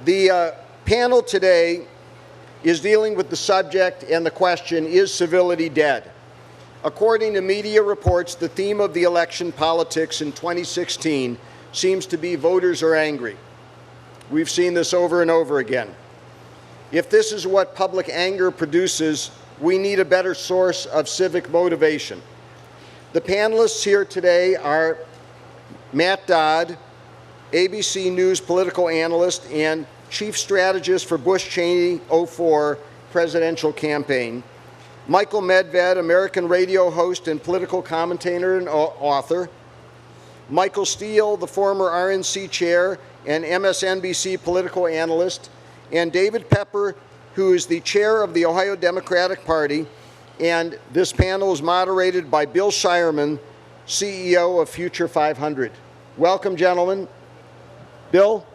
The panel today is dealing with the subject and the question, is civility dead? According to media reports, the theme of the election politics in 2016 seems to be voters are angry. We've seen this over and over again. If this is what public anger produces, we need a better source of civic motivation. The panelists here today are Matt Dodd, ABC News political analyst and chief strategist for Bush Cheney 04 presidential campaign, Michael Medved, American radio host and political commentator and author, Michael Steele, the former RNC chair and MSNBC political analyst, and David Pepper, who is the chair of the Ohio Democratic Party, and this panel is moderated by Bill Shireman, CEO of Future 500. Welcome, gentlemen. Bill?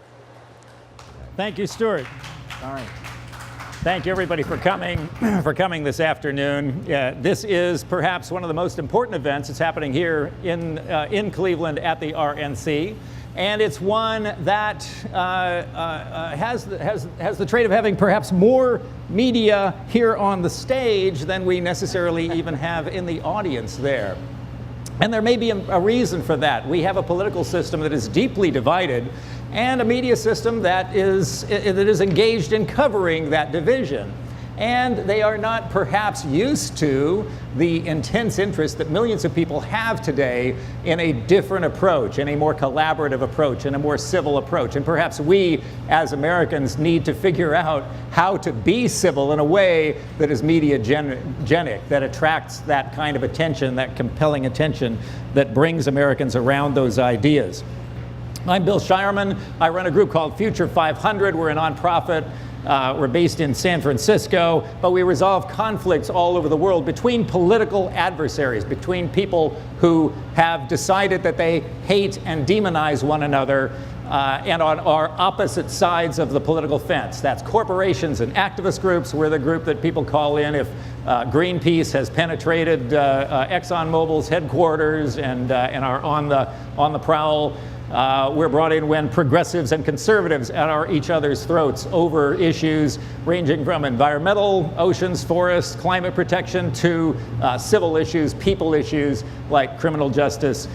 Thank you, Stuart. All right. Thank you, everybody, for coming this afternoon. This is perhaps one of the most important events that's happening here in Cleveland at the RNC, and it's one that has the trait of having perhaps more media here on the stage than we necessarily even have in the audience there. And there may be a reason for that. We have a political system that is deeply divided and a media system that is engaged in covering that division. And they are not perhaps used to the intense interest that millions of people have today in a different approach, in a more collaborative approach, in a more civil approach. And perhaps we, as Americans, need to figure out how to be civil in a way that is media-genic, that attracts that kind of attention, that compelling attention that brings Americans around those ideas. I'm Bill Shireman. I run a group called Future 500. We're a nonprofit. We're based in San Francisco, but we resolve conflicts all over the world between political adversaries, between people who have decided that they hate and demonize one another and on our opposite sides of the political fence. That's corporations and activist groups. We're the group that people call in if Greenpeace has penetrated ExxonMobil's headquarters and are on the prowl. We're brought in when progressives and conservatives are at each other's throats over issues ranging from environmental, oceans, forests, climate protection to civil issues, people issues like criminal justice,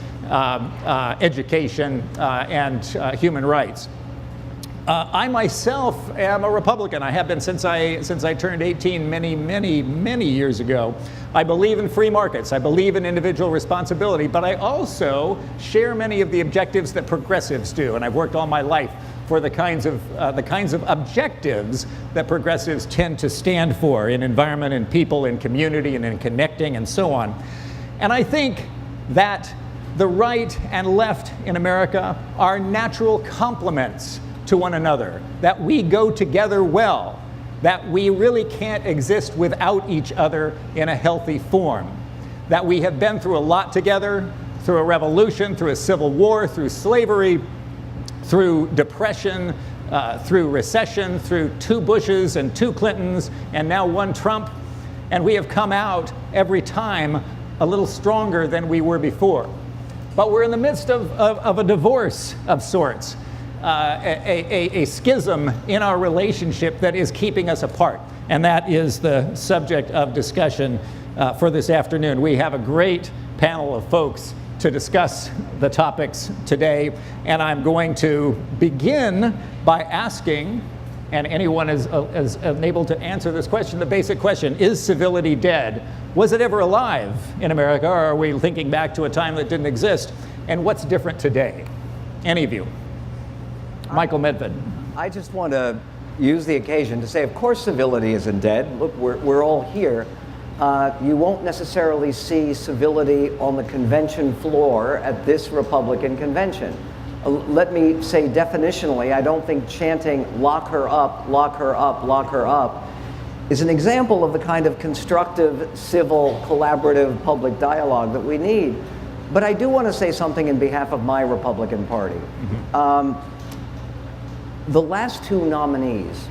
education, and human rights. I myself am a Republican. I have been since I turned 18 many years ago. I believe in free markets. I believe in individual responsibility, but I also share many of the objectives that progressives do, and I've worked all my life for the kinds of objectives that progressives tend to stand for in environment and people and community and in connecting and so on. And I think that the right and left in America are natural complements to one another, that we go together well, that we really can't exist without each other in a healthy form, that we have been through a lot together, through a revolution, through a civil war, through slavery, through depression, through recession, through 2 Bushes and 2 Clintons, and now 1 Trump, and we have come out every time a little stronger than we were before. But we're in the midst of a divorce of sorts. A schism in our relationship that is keeping us apart. And that is the subject of discussion for this afternoon. We have a great panel of folks to discuss the topics today. And I'm going to begin by asking, and anyone is able to answer this question, the basic question, is civility dead? Was it ever alive in America, or are we thinking back to a time that didn't exist? And what's different today? Any of you? Michael Medved. I just want to use the occasion to say, of course, civility isn't dead. Look, we're all here. You won't necessarily see civility on the convention floor at this Republican convention. Let me say definitionally, I don't think chanting "lock her up, lock her up, lock her up" is an example of the kind of constructive, civil, collaborative public dialogue that we need. But I do want to say something in behalf of my Republican Party. Mm-hmm. The last 2 nominees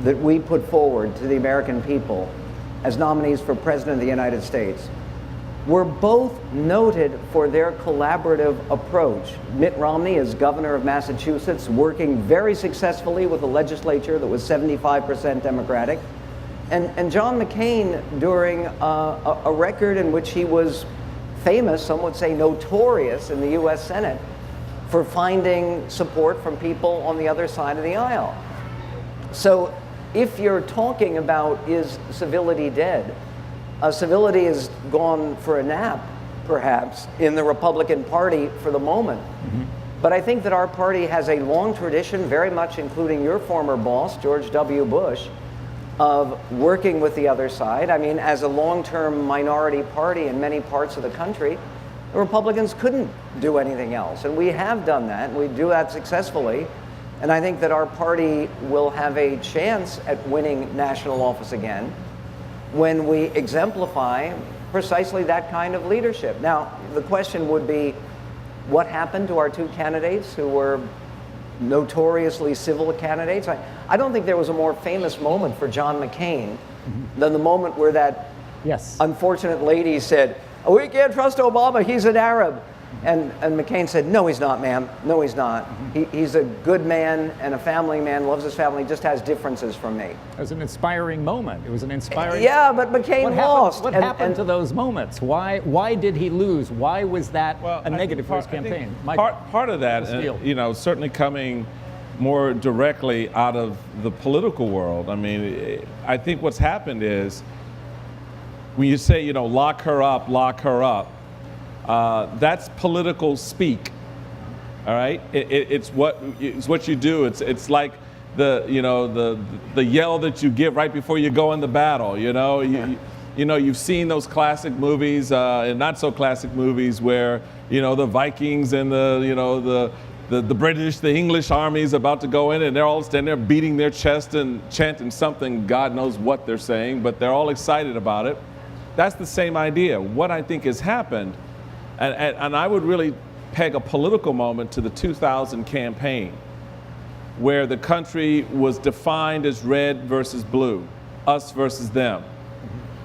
that we put forward to the American people as nominees for President of the United States were both noted for their collaborative approach. Mitt Romney is governor of Massachusetts, working very successfully with a legislature that was 75% Democratic. And John McCain, during a record in which he was famous, some would say notorious, in the US Senate for finding support from people on the other side of the aisle. So if you're talking about, is civility dead? Civility has gone for a nap, perhaps, in the Republican Party for the moment. But I think that our party has a long tradition, very much including your former boss, George W. Bush, of working with the other side. I mean, as a long-term minority party in many parts of the country, the Republicans couldn't do anything else. And we have done that, and we do that successfully. And I think that our party will have a chance at winning national office again when we exemplify precisely that kind of leadership. Now, the question would be, what happened to our two candidates who were notoriously civil candidates? I don't think there was a more famous moment for John McCain than the moment where that unfortunate lady said, "We can't trust Obama, he's an Arab." And McCain said, "No, he's not, ma'am. No, he's not. He's a good man and a family man, loves his family, just has differences from me." It was an inspiring moment. It was an inspiring... Yeah, but McCain lost. What happened to those moments? Why did he lose? Why was that a negative for his campaign? Part of that, certainly coming more directly out of the political world. I mean, I think what's happened is when you say, lock her up, that's political speak. All right, it's what you do. It's like the yell that you give right before you go into battle. You've seen those classic movies and not so classic movies where the Vikings and the British, the English armies about to go in, and they're all standing there beating their chest and chanting something, God knows what they're saying, but they're all excited about it. That's the same idea. What I think has happened, and I would really peg a political moment to the 2000 campaign, where the country was defined as red versus blue, us versus them.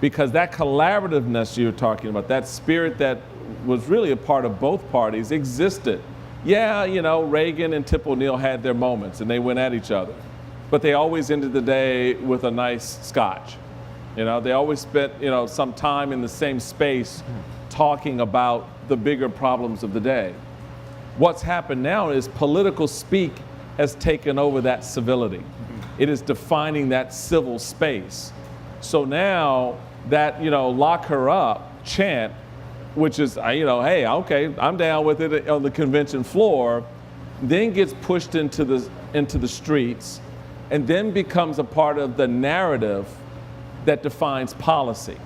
Because that collaborativeness you're talking about, that spirit that was really a part of both parties existed. Yeah, Reagan and Tip O'Neill had their moments and they went at each other, but they always ended the day with a nice scotch. They always spent, some time in the same space talking about the bigger problems of the day. What's happened now is political speak has taken over that civility. It is defining that civil space. So now that, lock her up chant, which is, hey, okay, I'm down with it on the convention floor, then gets pushed into the streets and then becomes a part of the narrative that defines policy.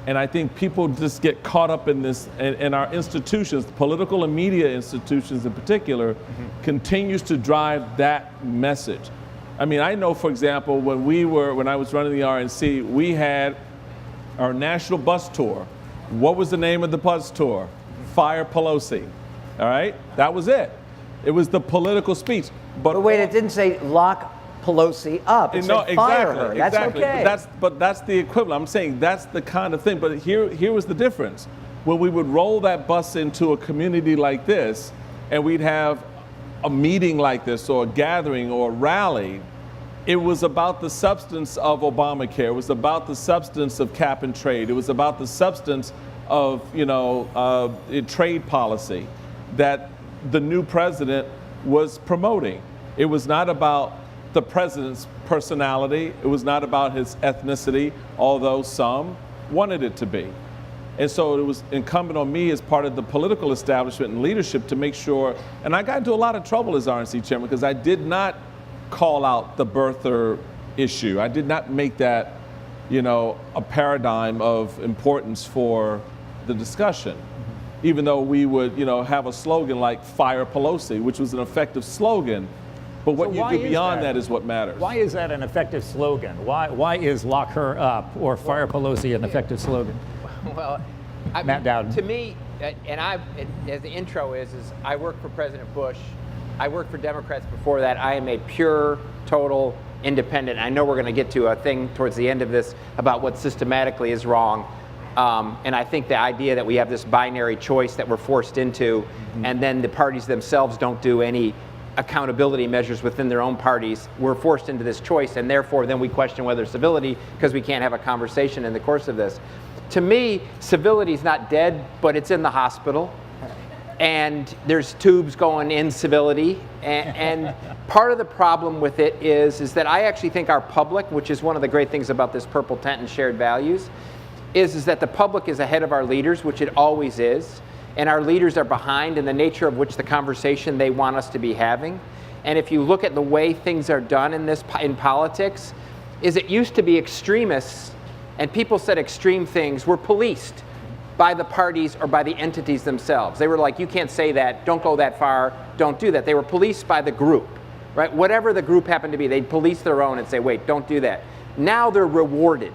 And I think people just get caught up in this, and our institutions, political and media institutions in particular, continues to drive that message. I mean, I know, for example, when I was running the RNC, we had our national bus tour. What was the name of the bus tour? Fire Pelosi. All right? That was it. It was the political speech. But wait, it didn't say lock Pelosi up. It said fire her. That's okay. But that's the equivalent. I'm saying that's the kind of thing. But here was the difference. When we would roll that bus into a community like this, and we'd have a meeting like this, or a gathering, or a rally, it was about the substance of Obamacare. It was about the substance of cap and trade. It was about the substance of trade policy that the new president was promoting. It was not about the president's personality. It was not about his ethnicity, although some wanted it to be. And so it was incumbent on me as part of the political establishment and leadership to make sure, and I got into a lot of trouble as RNC chairman because I did not call out the birther issue. I did not make that, a paradigm of importance for the discussion. Even though we would, have a slogan like Fire Pelosi, which was an effective slogan. But what you do beyond that is what matters. Why is that an effective slogan? Why is lock her up or Fire Pelosi an effective slogan? Well, Matt Dowden. To me, as the intro is I worked for President Bush. I worked for Democrats before that. I am a pure, total independent. I know we're going to get to a thing towards the end of this about what systematically is wrong. And I think the idea that we have this binary choice that we're forced into, and then the parties themselves don't do any accountability measures within their own parties, we're forced into this choice, and therefore then we question whether civility, because we can't have a conversation in the course of this. To me, civility is not dead, but it's in the hospital. And there's tubes going in civility. And part of the problem with it is that I actually think our public, which is one of the great things about this purple tent and shared values, is that the public is ahead of our leaders, which it always is. And our leaders are behind in the nature of which the conversation they want us to be having. And if you look at the way things are done in politics, is it used to be extremists, and people said extreme things were policed by the parties or by the entities themselves. They were like, you can't say that, don't go that far, don't do that. They were policed by the group, right? Whatever the group happened to be, they'd police their own and say, wait, don't do that. Now they're rewarded.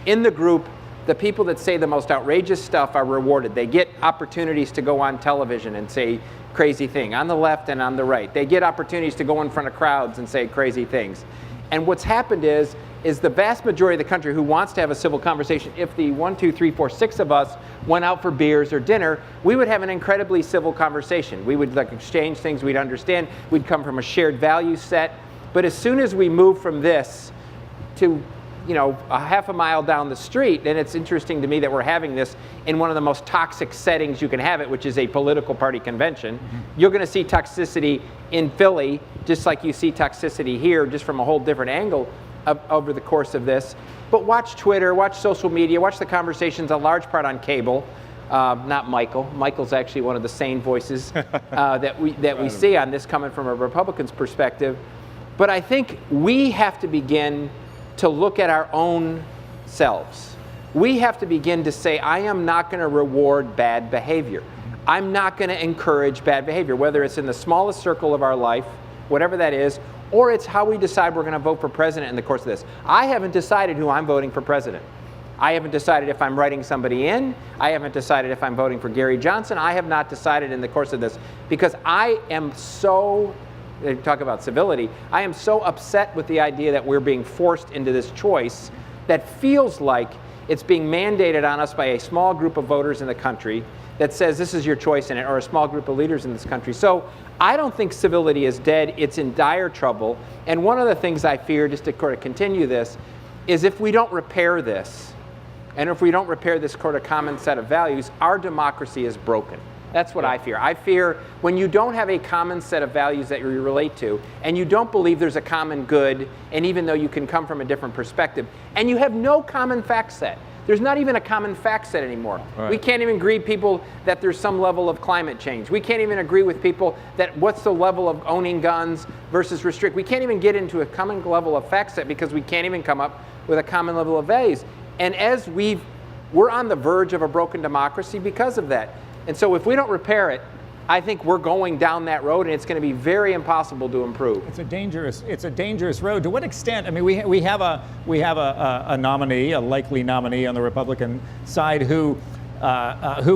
In the group, the people that say the most outrageous stuff are rewarded. They get opportunities to go on television and say crazy things, on the left and on the right. They get opportunities to go in front of crowds and say crazy things. And what's happened is the vast majority of the country who wants to have a civil conversation, if the 1, 2, 3, 4, 6 of us went out for beers or dinner, we would have an incredibly civil conversation. We would exchange things, we'd understand, we'd come from a shared value set. But as soon as we move from this to a half a mile down the street, and it's interesting to me that we're having this in one of the most toxic settings you can have it, which is a political party convention. You're going to see toxicity in Philly, just like you see toxicity here, just from a whole different angle over the course of this. But watch Twitter, watch social media, watch the conversations, a large part on cable. Not Michael. Michael's actually one of the sane voices that we see on this, coming from a Republican's perspective. But I think we have to begin to look at our own selves. We have to begin to say, I am not going to reward bad behavior. I'm not going to encourage bad behavior, whether it's in the smallest circle of our life, whatever that is, or it's how we decide we're going to vote for president in the course of this. I haven't decided who I'm voting for president. I haven't decided if I'm writing somebody in. I haven't decided if I'm voting for Gary Johnson. I have not decided in the course of this, because I am so, talk about civility, I am so upset with the idea that we're being forced into this choice that feels like it's being mandated on us by a small group of voters in the country that says this is your choice in it, or a small group of leaders in this country. So I don't think civility is dead. It's in dire trouble. And one of the things I fear, just to sort of continue this, is if we don't repair this, and if we don't repair this sort of common set of values, our democracy is broken. That's what I fear. I fear when you don't have a common set of values that you relate to, and you don't believe there's a common good, and even though you can come from a different perspective, and you have no common fact set. There's not even a common fact set anymore. Right. We can't even agree people that there's some level of climate change. We can't even agree with people that what's the level of owning guns versus restrict. We can't even get into a common level of fact set because we can't even come up with a common level of values. And as we're on the verge of a broken democracy because of that. And so if we don't repair it, I think we're going down that road, and it's going to be very impossible to improve. It's a dangerous road. To what extent? I mean, we have a nominee, a likely nominee on the Republican side who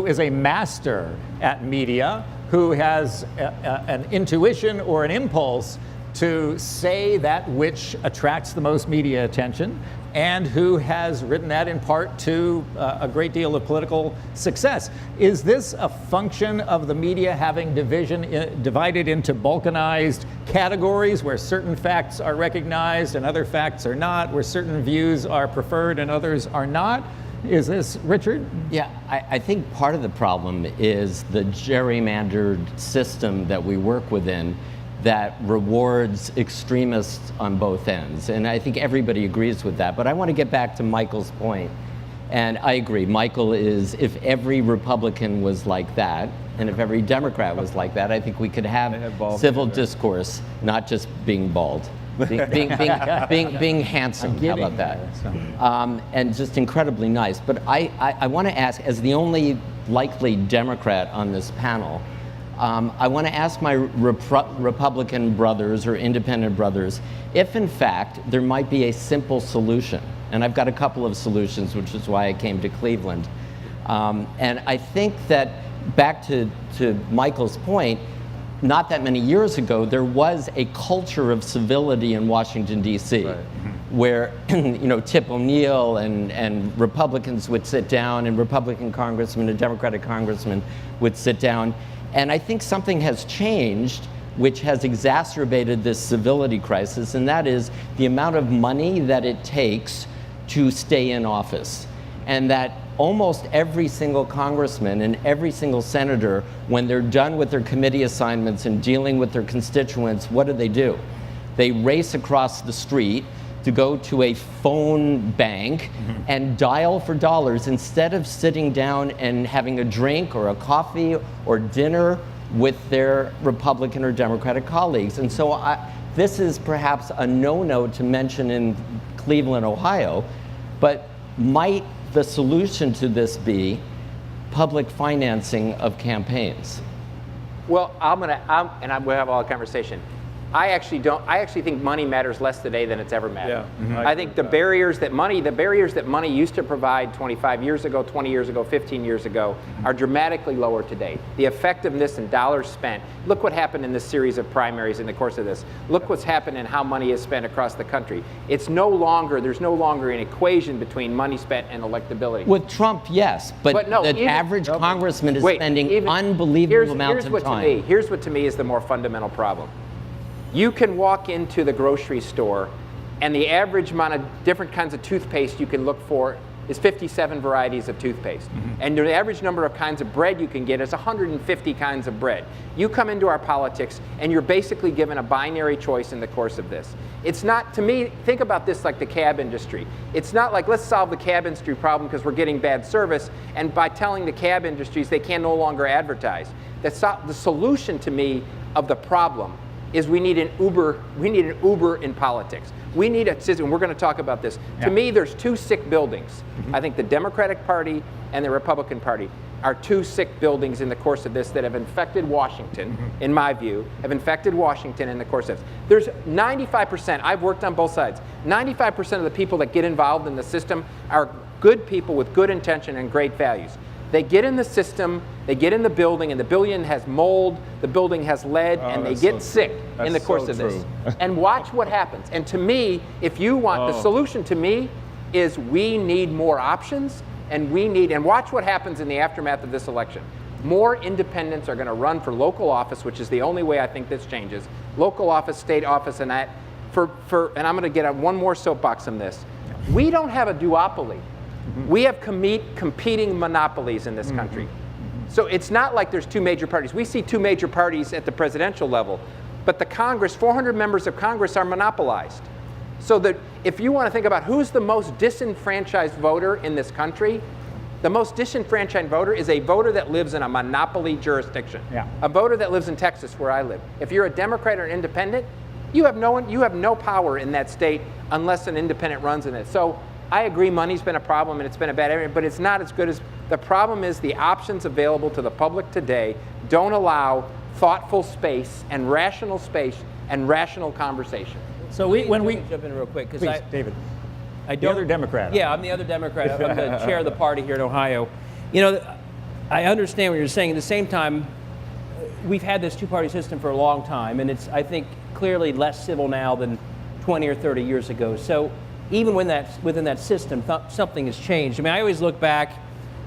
is a master at media, who has an intuition or an impulse to say that which attracts the most media attention, and who has written that in part to a great deal of political success. Is this a function of the media having divided into balkanized categories where certain facts are recognized and other facts are not, where certain views are preferred and others are not? Is this, Richard? Yeah, I think part of the problem is the gerrymandered system that we work within that rewards extremists on both ends. And I think everybody agrees with that. But I want to get back to Michael's point. And I agree, Michael is, if every Republican was like that, and if every Democrat was like that, I think we could have civil discourse, not just being bald. Being handsome, how about that? And just incredibly nice. But I want to ask, as the only likely Democrat on this panel, I want to ask my Republican brothers or independent brothers if, in fact, there might be a simple solution. And I've got a couple of solutions, which is why I came to Cleveland. And I think that, back to Michael's point, not that many years ago, there was a culture of civility in Washington, D.C. Right. where Tip O'Neill and Republicans would sit down, and Republican congressmen and Democratic congressmen would sit down. And I think something has changed, which has exacerbated this civility crisis, and that is the amount of money that it takes to stay in office. And that almost every single congressman and every single senator, when they're done with their committee assignments and dealing with their constituents, what do? They race across the street to go to a phone bank and dial for dollars instead of sitting down and having a drink or a coffee or dinner with their Republican or Democratic colleagues. And so this is perhaps a no-no to mention in Cleveland, Ohio, but might the solution to this be public financing of campaigns? Well, we'll have all the conversation. I actually think money matters less today than it's ever mattered. Yeah, I think the barriers that money used to provide 25 years ago, 20 years ago, 15 years ago are dramatically lower today. The effectiveness in dollars spent. Look what happened in this series of primaries in the course of this. Look what's happened and how money is spent across the country. There's no longer an equation between money spent and electability. With Trump, yes, but no, the average congressman is spending unbelievable amounts of time. Here's what to me is the more fundamental problem. You can walk into the grocery store, and the average amount of different kinds of toothpaste you can look for is 57 varieties of toothpaste. And the average number of kinds of bread you can get is 150 kinds of bread. You come into our politics, and you're basically given a binary choice in the course of this. It's not, to me, think about this like the cab industry. It's not like, let's solve the cab industry problem because we're getting bad service, and by telling the cab industries they can no longer advertise. The solution to me of the problem is we need an Uber in politics. We need a system, we're going to talk about this. To me, there's two sick buildings. I think the Democratic Party and the Republican Party are two sick buildings in the course of this that have infected Washington, in my view, have infected Washington in the course of this. There's 95%, I've worked on both sides, 95% of the people that get involved in the system are good people with good intention and great values. They get in the system, they get in the building, and the building has mold, the building has lead, and they get sick in the course of this. And watch what happens. And to me, if you want, the solution to me is we need more options, and watch what happens in the aftermath of this election. More independents are going to run for local office, which is the only way I think this changes. Local office, state office, and that. And I'm going to get on one more soapbox on this. We don't have a duopoly. We have competing monopolies in this country. So it's not like there's two major parties. We see two major parties at the presidential level, but the Congress, 400 members of Congress are monopolized. So that if you want to think about who's the most disenfranchised voter in this country, the most disenfranchised voter is a voter that lives in a monopoly jurisdiction. A voter that lives in Texas, where I live. If you're a Democrat or independent, you have no power in that state unless an independent runs in it. So I agree money's been a problem and it's been a bad area, but it's not as good as, the problem is the options available to the public today don't allow thoughtful space and rational conversation. So when we jump in real quick, because David, the other Democrat. Yeah, I'm the other Democrat. I'm the chair of the party here in Ohio. I understand what you're saying. At the same time, we've had this two-party system for a long time, and it's, I think, clearly less civil now than 20 or 30 years ago. So even within that system, something has changed. I mean, I always look back,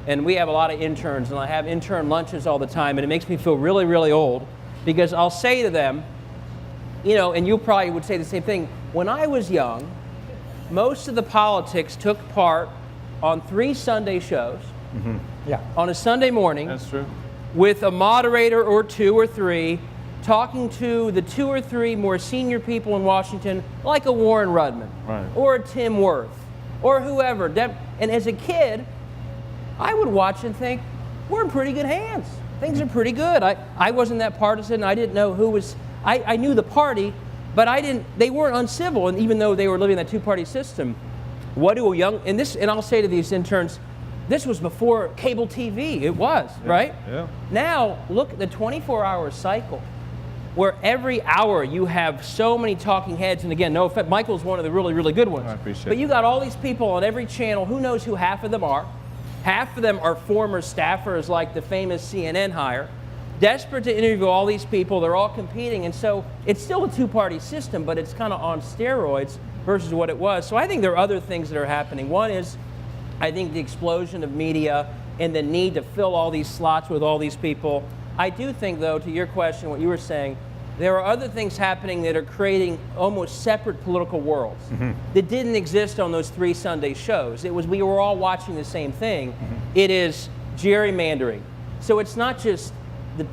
and we have a lot of interns, and I have intern lunches all the time, and it makes me feel really, really old, because I'll say to them, and you probably would say the same thing, when I was young, most of the politics took part on 3 Sunday shows, on a Sunday morning. That's true. With a moderator or 2 or 3, talking to the 2 or 3 more senior people in Washington, like a Warren Rudman, or a Tim Wirth, or whoever. And as a kid, I would watch and think, we're in pretty good hands. Things are pretty good. I wasn't that partisan. I didn't know who was, I knew the party, but they weren't uncivil, and even though they were living that two-party system. And I'll say to these interns, this was before cable TV, it was, right? Yeah. Now, look at the 24-hour cycle, where every hour you have so many talking heads, and again, no offense, Michael's one of the really, really good ones. I appreciate it. But you got all these people on every channel, who knows who half of them are. Half of them are former staffers like the famous CNN hire. desperate to interview all these people. They're all competing, and so it's still a two-party system, but it's kind of on steroids versus what it was. So I think there are other things that are happening. One is, I think the explosion of media and the need to fill all these slots with all these people. I do think, though, to your question, what you were saying, there are other things happening that are creating almost separate political worlds that didn't exist on those 3 Sunday shows. It was, we were all watching the same thing. It is gerrymandering. So it's not just,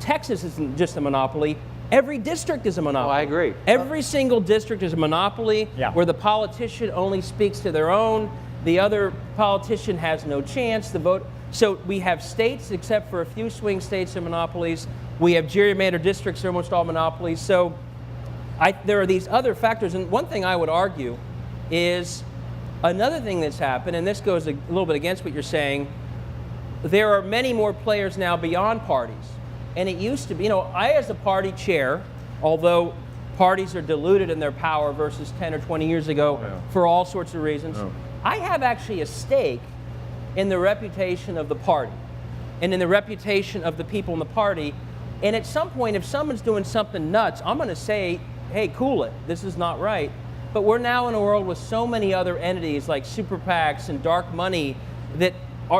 Texas isn't just a monopoly. Every district is a monopoly. Oh, I agree. Every single district is a monopoly where the politician only speaks to their own. The other politician has no chance to vote. So we have states, except for a few swing states, are monopolies. We have gerrymandered districts, they're almost all monopolies. So there are these other factors. And one thing I would argue is another thing that's happened, and this goes a little bit against what you're saying, there are many more players now beyond parties. And it used to be, I as a party chair, although parties are diluted in their power versus 10 or 20 years ago for all sorts of reasons, I have actually a stake in the reputation of the party and in the reputation of the people in the party. And at some point, if someone's doing something nuts, I'm going to say, hey, cool it. This is not right. But we're now in a world with so many other entities like super PACs and dark money that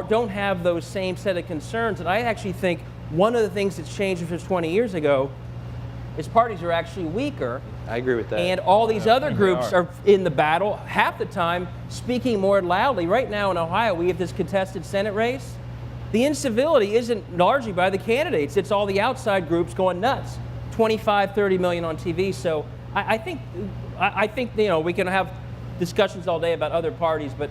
don't have those same set of concerns. And I actually think one of the things that's changed since 20 years ago is parties are actually weaker. I agree with that. And all these other groups are in the battle, half the time speaking more loudly. Right now in Ohio, we have this contested Senate race. The incivility isn't largely by the candidates. It's all the outside groups going nuts. 25, 30 million on TV. So I think we can have discussions all day about other parties, but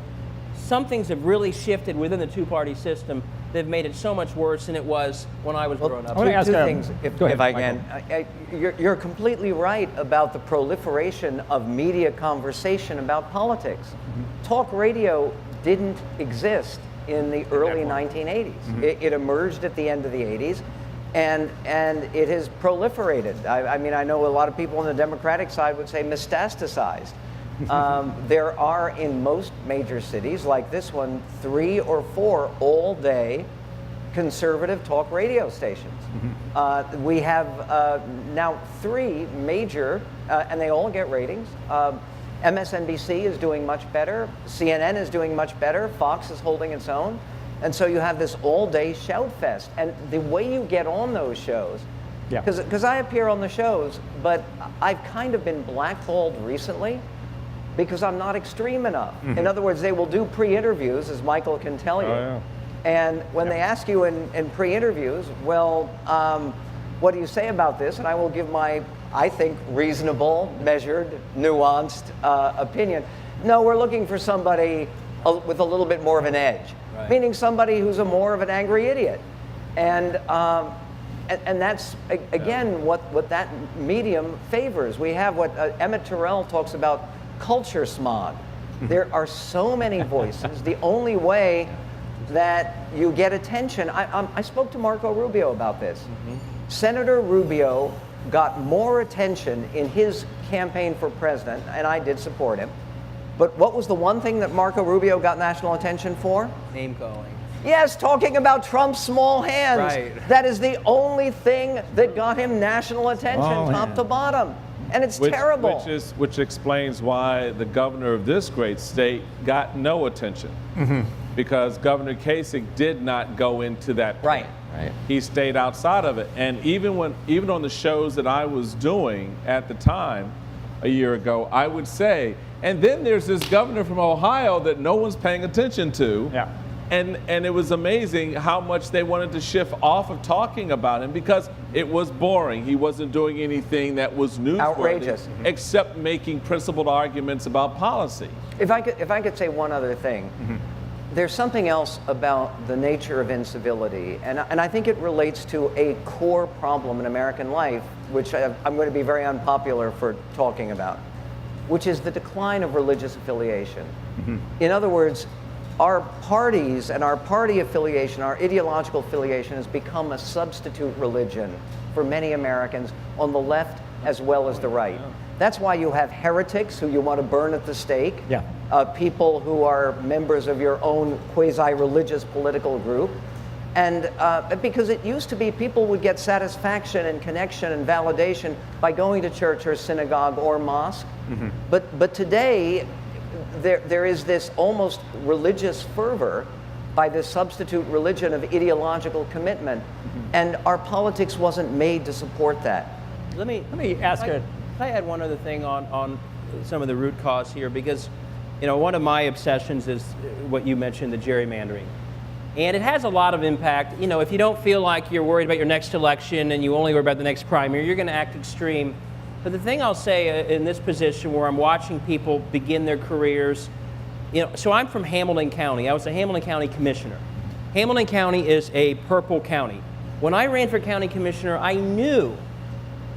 some things have really shifted within the two-party system that have made it so much worse than it was when I was growing up. Two things, if I can. You're completely right about the proliferation of media conversation about politics. Talk radio didn't exist in the early 1980s. It emerged at the end of the 80s, and it has proliferated. I mean, I know a lot of people on the Democratic side would say metastasized. There are, in most major cities like this one, 3 or 4 all-day conservative talk radio stations. We have now 3 major, and they all get ratings. MSNBC is doing much better. CNN is doing much better. Fox is holding its own. And so you have this all-day shout fest. And the way you get on those shows, because I appear on the shows, but I've kind of been blackballed recently because I'm not extreme enough. In other words, they will do pre-interviews, as Michael can tell you. And when they ask you in pre-interviews, well, what do you say about this? And I will give my, I think, reasonable, measured, nuanced opinion. No, we're looking for somebody with a little bit more of an edge, meaning somebody who's more of an angry idiot. And that's, again, what that medium favors. We have what Emmett Terrell talks about, culture smog. There are so many voices. The only way that you get attention, I spoke to Marco Rubio about this. Senator Rubio got more attention in his campaign for president, and I did support him. But what was the one thing that Marco Rubio got national attention for? Name calling. Yes, talking about Trump's small hands. Right. That is the only thing that got him national attention, top to bottom. And it's terrible. Which explains why the governor of this great state got no attention. Because Governor Kasich did not go into that point. Right. He stayed outside of it. And even on the shows that I was doing at the time, a year ago, I would say, and then there's this governor from Ohio that no one's paying attention to. And it was amazing how much they wanted to shift off of talking about him because it was boring. He wasn't doing anything that was newsworthy, outrageous, except making principled arguments about policy. If I could say one other thing, there's something else about the nature of incivility, and I think it relates to a core problem in American life, which I'm going to be very unpopular for talking about, which is the decline of religious affiliation. In other words, our parties and our party affiliation, our ideological affiliation has become a substitute religion for many Americans on the left as well as the right. That's why you have heretics who you want to burn at the stake, people who are members of your own quasi-religious political group. And because it used to be people would get satisfaction and connection and validation by going to church or synagogue or mosque. But today, there is this almost religious fervor by this substitute religion of ideological commitment. And our politics wasn't made to support that. Let me ask Can I add one other thing on some of the root cause here? Because, you know, one of my obsessions is what you mentioned, the gerrymandering. And it has a lot of impact. You know, if you don't feel like you're worried about your next election and you only worry about the next primary, you're going to act extreme. But the thing I'll say in this position where I'm watching people begin their careers, you know, so I'm from Hamilton County. I was a Hamilton County commissioner. Hamilton County is a purple county. When I ran for county commissioner, I knew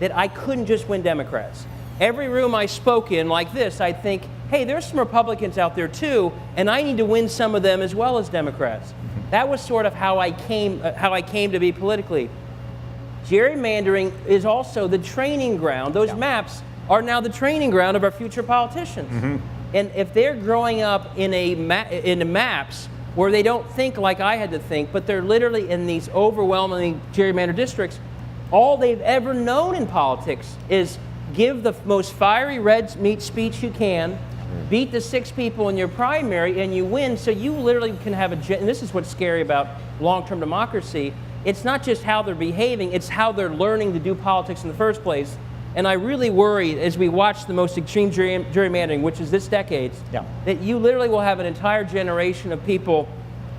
that I couldn't just win Democrats. Every room I spoke in like this, I'd think, hey, there's some Republicans out there too, and I need to win some of them as well as Democrats. That was sort of how I came to be politically. Gerrymandering is also the training ground. Those maps are now the training ground of our future politicians. And if they're growing up in the maps where they don't think like I had to think, but they're literally in these overwhelmingly gerrymandered districts, all they've ever known in politics is give the most fiery red meat speech you can, beat the 6 people in your primary, and you win. So you literally can have and this is what's scary about long-term democracy. It's not just how they're behaving, it's how they're learning to do politics in the first place. And I really worry as we watch the most extreme gerrymandering, which is this decade's, that you literally will have an entire generation of people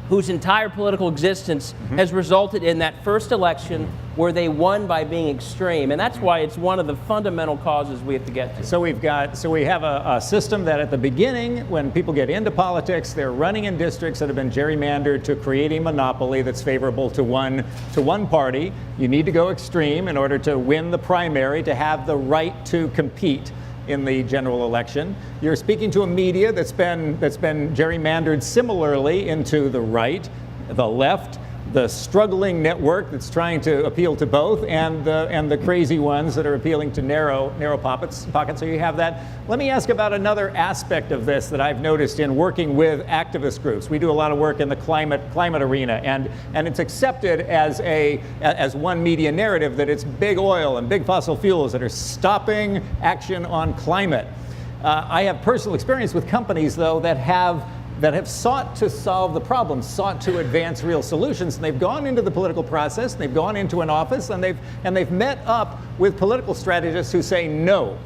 whose entire political existence has resulted in that first election where they won by being extreme. And that's why it's one of the fundamental causes we have to get to. So we have a system that at the beginning, when people get into politics, they're running in districts that have been gerrymandered to create a monopoly that's favorable to one party. You need to go extreme in order to win the primary, to have the right to compete in the general election. You're speaking to a media that's been gerrymandered similarly into the right, the left, the struggling network that's trying to appeal to both, and the crazy ones that are appealing to narrow pockets. So you have that. Let me ask about another aspect of this that I've noticed in working with activist groups. We do a lot of work in the climate arena, and it's accepted as one media narrative that it's big oil and big fossil fuels that are stopping action on climate. I have personal experience with companies, though, that have sought to solve the problem, sought to advance real solutions, and they've gone into the political process, and they've gone into an office, and they've met up with political strategists who say, no,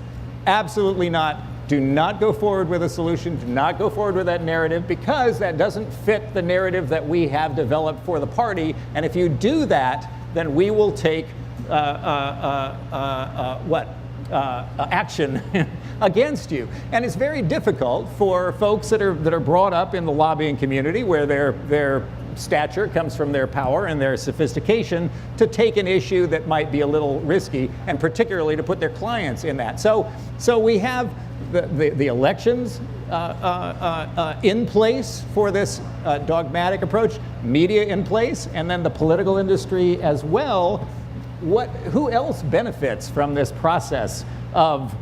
absolutely not. Do not go forward with a solution. Do not go forward with that narrative, because that doesn't fit the narrative that we have developed for the party. And if you do that, then we will take action against you. And it's very difficult for folks that are brought up in the lobbying community, where their stature comes from their power and their sophistication, to take an issue that might be a little risky, and particularly to put their clients in that. So we have the elections in place for this dogmatic approach, media in place, and then the political industry as well. Who else benefits from this process of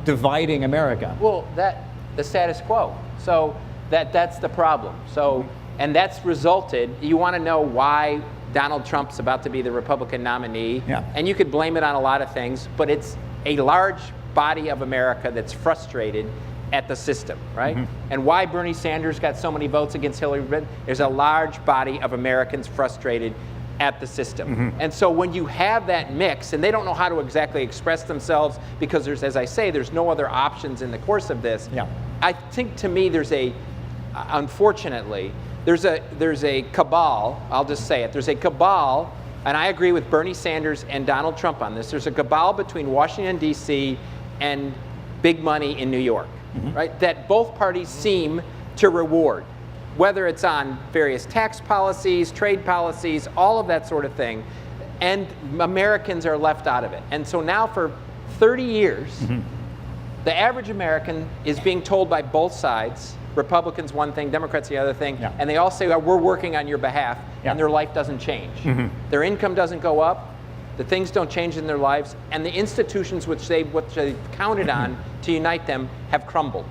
dividing America? Well, the status quo. So that's the problem. So, and that's resulted. You want to know why Donald Trump's about to be the Republican nominee, and you could blame it on a lot of things, but it's a large body of America that's frustrated at the system, right? And why Bernie Sanders got so many votes against Hillary Clinton? There's a large body of Americans frustrated at the system. And so when you have that mix, and they don't know how to exactly express themselves, because there's, as I say, there's no other options in the course of this. I think, to me, unfortunately, there's a cabal, I'll just say it, there's a cabal, and I agree with Bernie Sanders and Donald Trump on this, there's a cabal between Washington, D.C. and big money in New York, right? That both parties seem to reward, whether it's on various tax policies, trade policies, all of that sort of thing, and Americans are left out of it. And so now for 30 years, the average American is being told by both sides, Republicans one thing, Democrats the other thing, and they all say, well, we're working on your behalf, and their life doesn't change. Their income doesn't go up, the things don't change in their lives, and the institutions which they've counted on to unite them have crumbled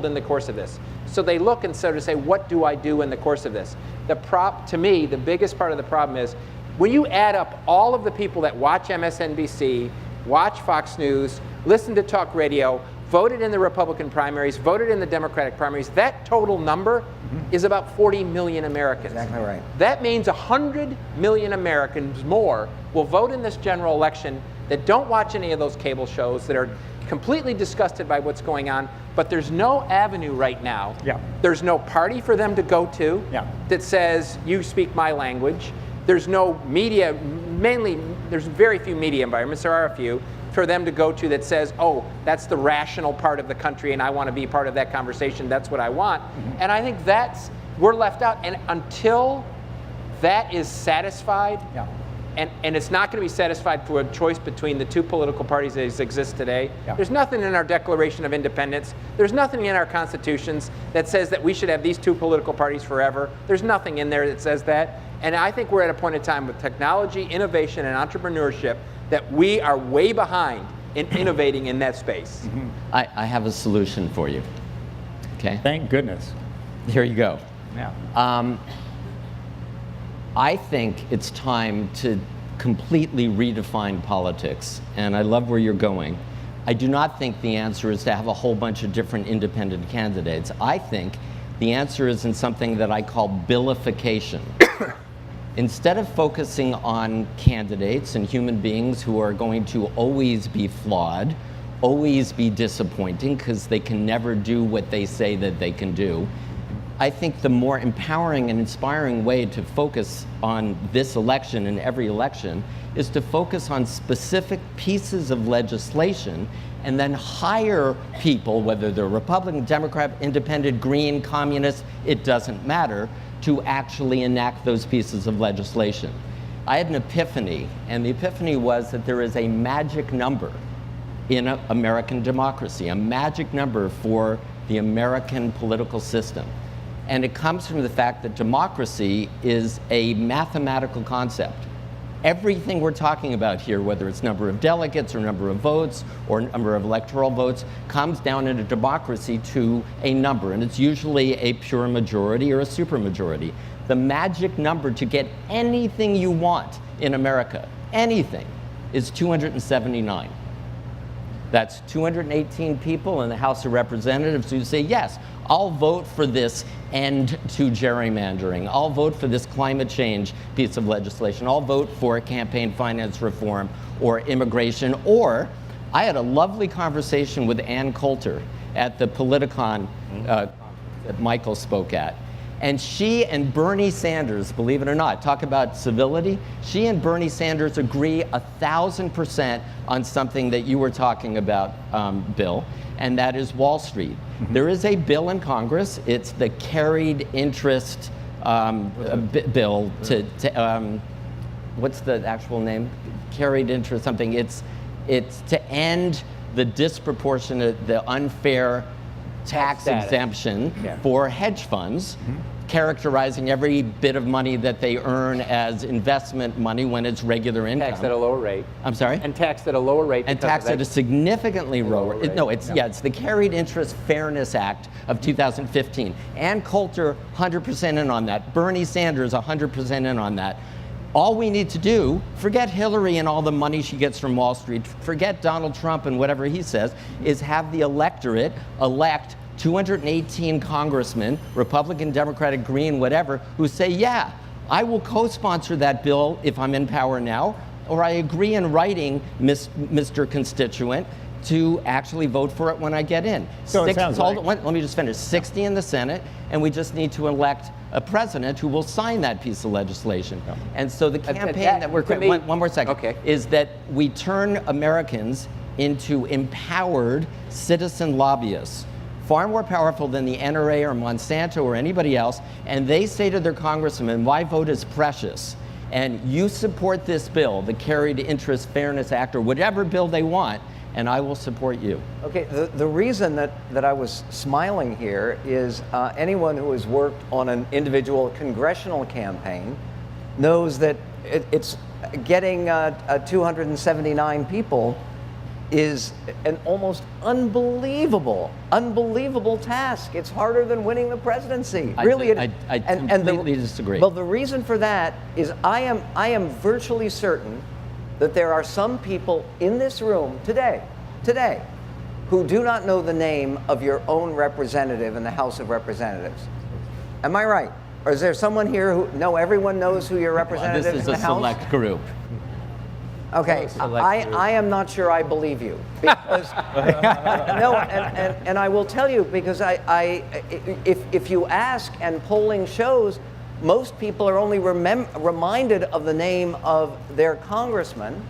in the course of this. So they look and sort of say, what do I do in the course of this? To me, the biggest part of the problem is when you add up all of the people that watch MSNBC, watch Fox News, listen to talk radio, voted in the Republican primaries, voted in the Democratic primaries, that total number is about 40 million Americans. Exactly right. That means 100 million Americans more will vote in this general election that don't watch any of those cable shows, that are completely disgusted by what's going on, but there's no avenue right now. Yeah. There's no party for them to go to Yeah. that says, you speak my language. There's no media, mainly, there's very few media environments, there are a few, for them to go to that says, oh, that's the rational part of the country and I want to be part of that conversation, that's what I want. And I think we're left out. And until that is satisfied, Yeah. and it's not going to be satisfied for a choice between the two political parties that exist today. Yeah. There's nothing in our Declaration of Independence. There's nothing in our constitutions that says that we should have these two political parties forever. There's nothing in there that says that. And I think we're at a point in time with technology, innovation, and entrepreneurship that we are way behind in innovating in that space. I have a solution for you. Okay? Thank goodness. Here you go. Yeah. I think it's time to completely redefine politics, and I love where you're going. I do not think the answer is to have a whole bunch of different independent candidates. I think the answer is in something that I call billification. Instead of focusing on candidates and human beings who are going to always be flawed, always be disappointing because they can never do what they say that they can do, I think the more empowering and inspiring way to focus on this election and every election is to focus on specific pieces of legislation and then hire people, whether they're Republican, Democrat, Independent, Green, Communist, it doesn't matter, to actually enact those pieces of legislation. I had an epiphany, and the epiphany was that there is a magic number in American democracy, a magic number for the American political system. And it comes from the fact that democracy is a mathematical concept. Everything we're talking about here, whether it's number of delegates or number of votes or number of electoral votes, comes down in a democracy to a number, and it's usually a pure majority or a supermajority. The magic number to get anything you want in America, anything, is 279. That's 218 people in the House of Representatives who say, yes, I'll vote for this end to gerrymandering. I'll vote for this climate change piece of legislation. I'll vote for campaign finance reform or immigration. Or I had a lovely conversation with Ann Coulter at the Politicon that Michael spoke at. And she and Bernie Sanders, believe it or not, talk about civility. She and Bernie Sanders agree 1,000% on something that you were talking about, Bill, and that is Wall Street. There is a bill in Congress. It's the carried interest bill to what's the actual name? Carried interest something. It's to end the disproportionate, the unfair tax exemption for hedge funds, characterizing every bit of money that they earn as investment money when it's regular income. Taxed at a lower rate. I'm sorry? And taxed at a lower rate. And taxed at a significantly lower rate. No, it's it's the Carried Interest Fairness Act of 2015. Ann Coulter, 100% in on that. Bernie Sanders, 100% in on that. All we need to do, forget Hillary and all the money she gets from Wall Street, forget Donald Trump and whatever he says, is have the electorate elect 218 congressmen, Republican, Democratic, Green, whatever, who say, yeah, I will co-sponsor that bill if I'm in power now, or I agree in writing, Mr. Constituent, to actually vote for it when I get in. So it sounds like... Let me just finish. 60 in the Senate, and we just need to elect a president who will sign that piece of legislation. And so the campaign that we're... One more second. Okay. Is that we turn Americans into empowered citizen lobbyists, far more powerful than the NRA or Monsanto or anybody else, and they say to their congressman, my vote is precious, and you support this bill, the Carried Interest Fairness Act, or whatever bill they want, and I will support you. Okay, the reason that I was smiling here is anyone who has worked on an individual congressional campaign knows that it's getting 279 people is an almost unbelievable task. It's harder than winning the presidency. Really, I completely disagree. Well, the reason for that is I am virtually certain that there are some people in this room today, who do not know the name of your own representative in the House of Representatives. Am I right? Or is there someone here who, no, everyone knows who your representative This is in is the a House? select group. Okay, I am not sure I believe you. Because, no, and I will tell you, because if you ask and polling shows, most people are only reminded of the name of their congressman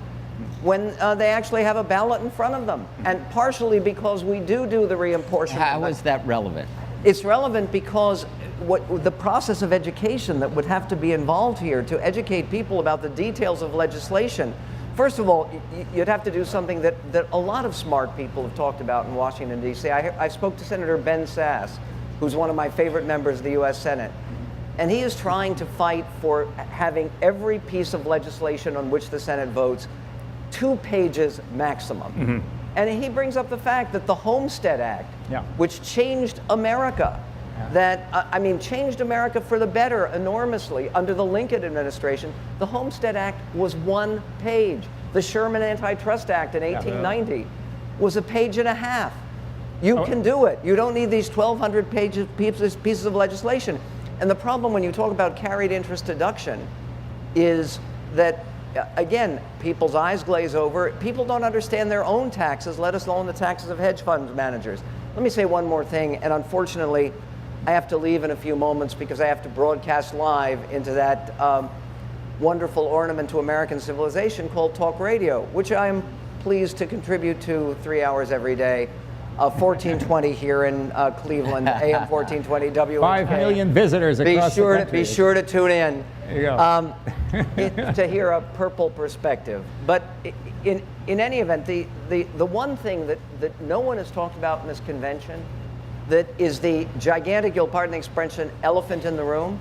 when they actually have a ballot in front of them. And partially because we do the reapportionment. How is that relevant? It's relevant because the process of education that would have to be involved here to educate people about the details of legislation. First of all, you'd have to do something that a lot of smart people have talked about in Washington, D.C. I spoke to Senator Ben Sasse, who's one of my favorite members of the U.S. Senate. And he is trying to fight for having every piece of legislation on which the Senate votes 2 pages maximum. Mm-hmm. And he brings up the fact that the Homestead Act, which changed America, changed America for the better enormously under the Lincoln administration. The Homestead Act was 1 page. The Sherman Antitrust Act in 1890 was 1.5 pages. You can do it. You don't need these 1,200 pieces of legislation. And the problem when you talk about carried interest deduction is that, again, people's eyes glaze over. People don't understand their own taxes, let alone the taxes of hedge fund managers. Let me say one more thing, and unfortunately, I have to leave in a few moments because I have to broadcast live into that wonderful ornament to American civilization called talk radio, which I am pleased to contribute to 3 hours every day. 1420 here in Cleveland, AM 1420 WHK. 5 million visitors across the country. Be sure to tune in. There you go. To hear a purple perspective. But in any event, the one thing that no one has talked about in this convention that is the gigantic, you'll pardon the expression, elephant in the room,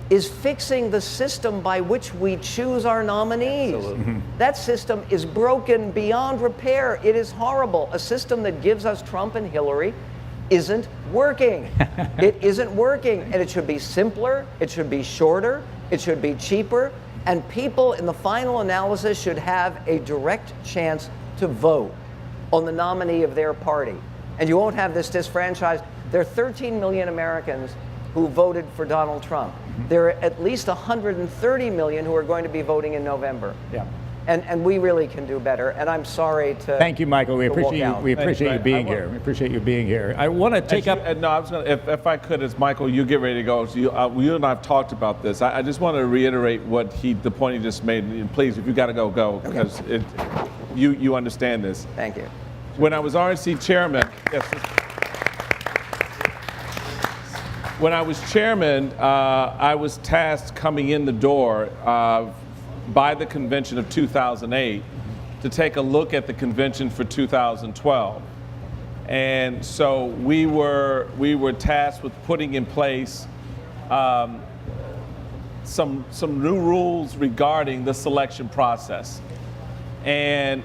is fixing the system by which we choose our nominees. Absolutely. That system is broken beyond repair. It is horrible. A system that gives us Trump and Hillary isn't working. It isn't working. And it should be simpler, it should be shorter, it should be cheaper, and people in the final analysis should have a direct chance to vote on the nominee of their party. And you won't have this disfranchised. There are 13 million Americans who voted for Donald Trump. There are at least 130 million who are going to be voting in November. Yeah. And we really can do better. And I'm sorry to. Thank you, Michael. We appreciate you. We appreciate you being here. We appreciate you being here. I want to take up. No, I was going to. If I could, as Michael, you get ready to go. So you and I have talked about this. I just want to reiterate the point he just made. And please, if you got to go because you understand this. Thank you. When I was RNC chairman, when I was chairman, I was tasked coming in the door by the convention of 2008 to take a look at the convention for 2012. And so we were tasked with putting in place some new rules regarding the selection process. And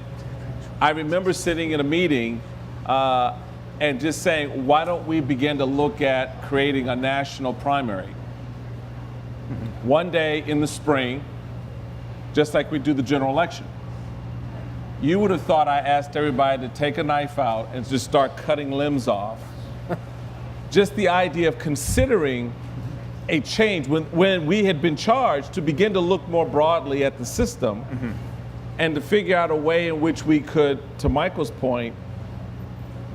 I remember sitting in a meeting and just saying, why don't we begin to look at creating a national primary? One day in the spring, just like we do the general election. You would have thought I asked everybody to take a knife out and just start cutting limbs off. Just the idea of considering a change when we had been charged to begin to look more broadly at the system and to figure out a way in which we could, to Michael's point,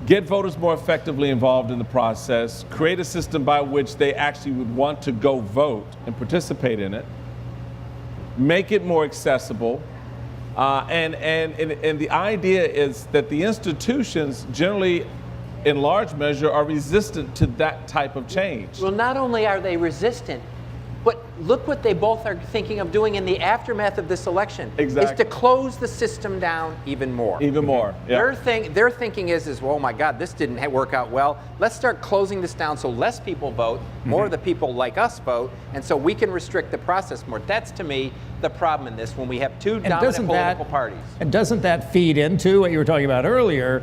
get voters more effectively involved in the process, create a system by which they actually would want to go vote and participate in it, make it more accessible, and the idea is that the institutions generally, in large measure, are resistant to that type of change. Well, not only are they resistant, but look what they both are thinking of doing in the aftermath of this election. Exactly. Is to close the system down even more. Even more. Yeah. Their thinking is, well, oh my God, this didn't work out well. Let's start closing this down so less people vote, more of the people like us vote, and so we can restrict the process more. That's, to me, the problem in this when we have two dominant political parties. And doesn't that feed into what you were talking about earlier,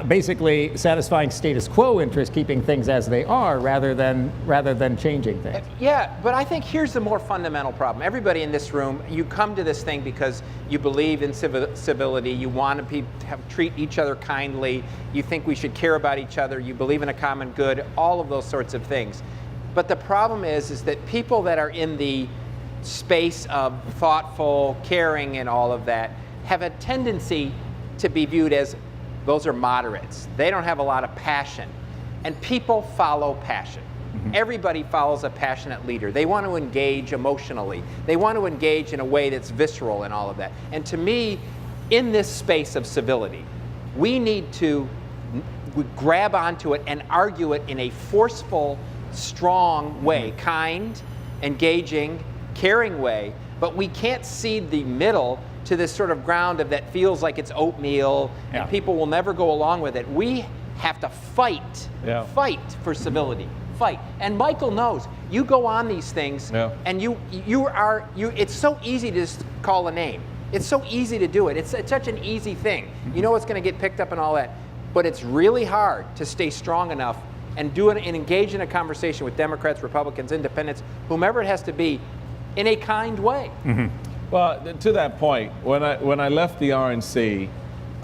basically satisfying status quo interests, keeping things as they are rather than changing things? Yeah, but I think here's the more fundamental problem. Everybody in this room, you come to this thing because you believe in civility, you want to treat each other kindly, you think we should care about each other, you believe in a common good, all of those sorts of things. But the problem is that people that are in the space of thoughtful, caring, and all of that have a tendency to be viewed as those are moderates. They don't have a lot of passion. And people follow passion. Everybody follows a passionate leader. They want to engage emotionally. They want to engage in a way that's visceral and all of that. And to me, in this space of civility, we need to grab onto it and argue it in a forceful, strong way, kind, engaging, caring way, but we can't cede the middle to this sort of ground of that feels like it's oatmeal and people will never go along with it. We have to fight for civility, fight. And Michael knows, you go on these things and it's so easy to just call a name. It's so easy to do it. It's such an easy thing. You know it's going to get picked up and all that, but it's really hard to stay strong enough and do it and engage in a conversation with Democrats, Republicans, Independents, whomever it has to be, in a kind way. Well, to that point, when I left the RNC,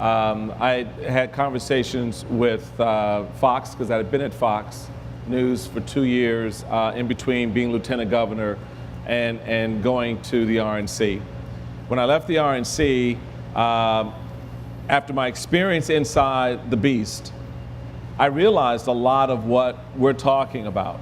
I had conversations with Fox, because I had been at Fox News for 2 years in between being lieutenant governor and going to the RNC. When I left the RNC, after my experience inside the beast, I realized a lot of what we're talking about.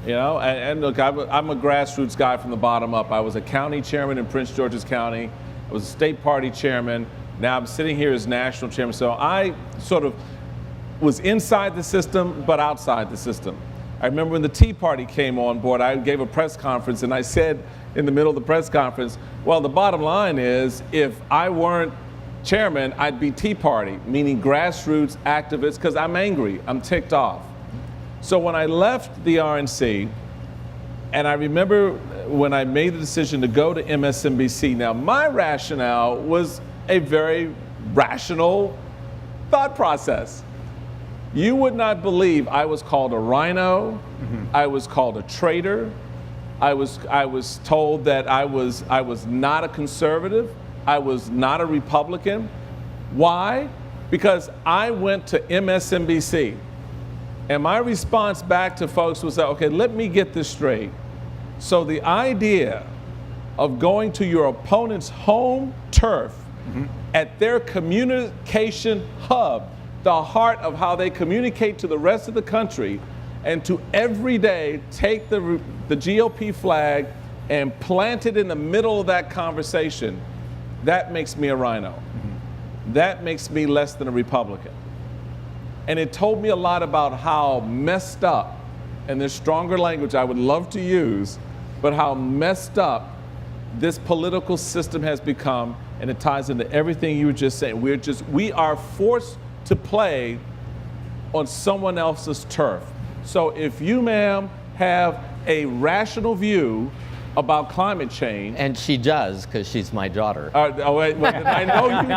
You know, and look, I'm a grassroots guy from the bottom up. I was a county chairman in Prince George's County. I was a state party chairman. Now I'm sitting here as national chairman. So I sort of was inside the system, but outside the system. I remember when the Tea Party came on board, I gave a press conference and I said in the middle of the press conference, well, the bottom line is if I weren't chairman, I'd be Tea Party, meaning grassroots activists, because I'm angry, I'm ticked off. So when I left the RNC, and I remember when I made the decision to go to MSNBC, now my rationale was a very rational thought process. You would not believe I was called a rhino, I was called a traitor, I was told that I was not a conservative, I was not a Republican. Why? Because I went to MSNBC. And my response back to folks was, okay, let me get this straight. So the idea of going to your opponent's home turf at their communication hub, the heart of how they communicate to the rest of the country, and to every day take the GOP flag and plant it in the middle of that conversation, that makes me a rhino. That makes me less than a Republican. And it told me a lot about how messed up, and there's stronger language I would love to use, but how messed up this political system has become, and it ties into everything you were just saying. We are forced to play on someone else's turf. So if you, ma'am, have a rational view about climate change. And she does, because she's my daughter. I know you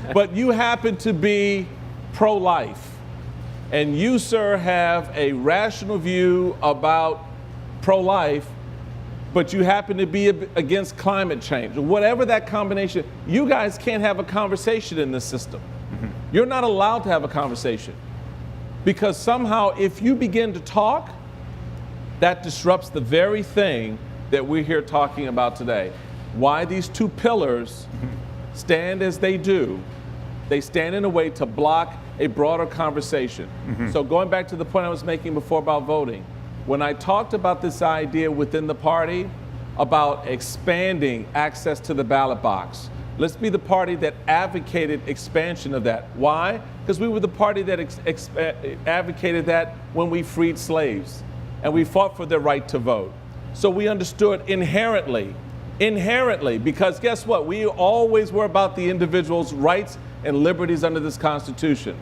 do. But you happen to be pro-life. And you, sir, have a rational view about pro-life, but you happen to be against climate change. Whatever that combination, you guys can't have a conversation in this system. You're not allowed to have a conversation. Because somehow, if you begin to talk, that disrupts the very thing that we're here talking about today. Why these two pillars stand as they do. They stand in a way to block a broader conversation. So going back to the point I was making before about voting, when I talked about this idea within the party about expanding access to the ballot box, let's be the party that advocated expansion of that. Why? Because we were the party that advocated that when we freed slaves. and we fought for their right to vote. So we understood inherently, because guess what? We always were about the individual's rights and liberties under this Constitution.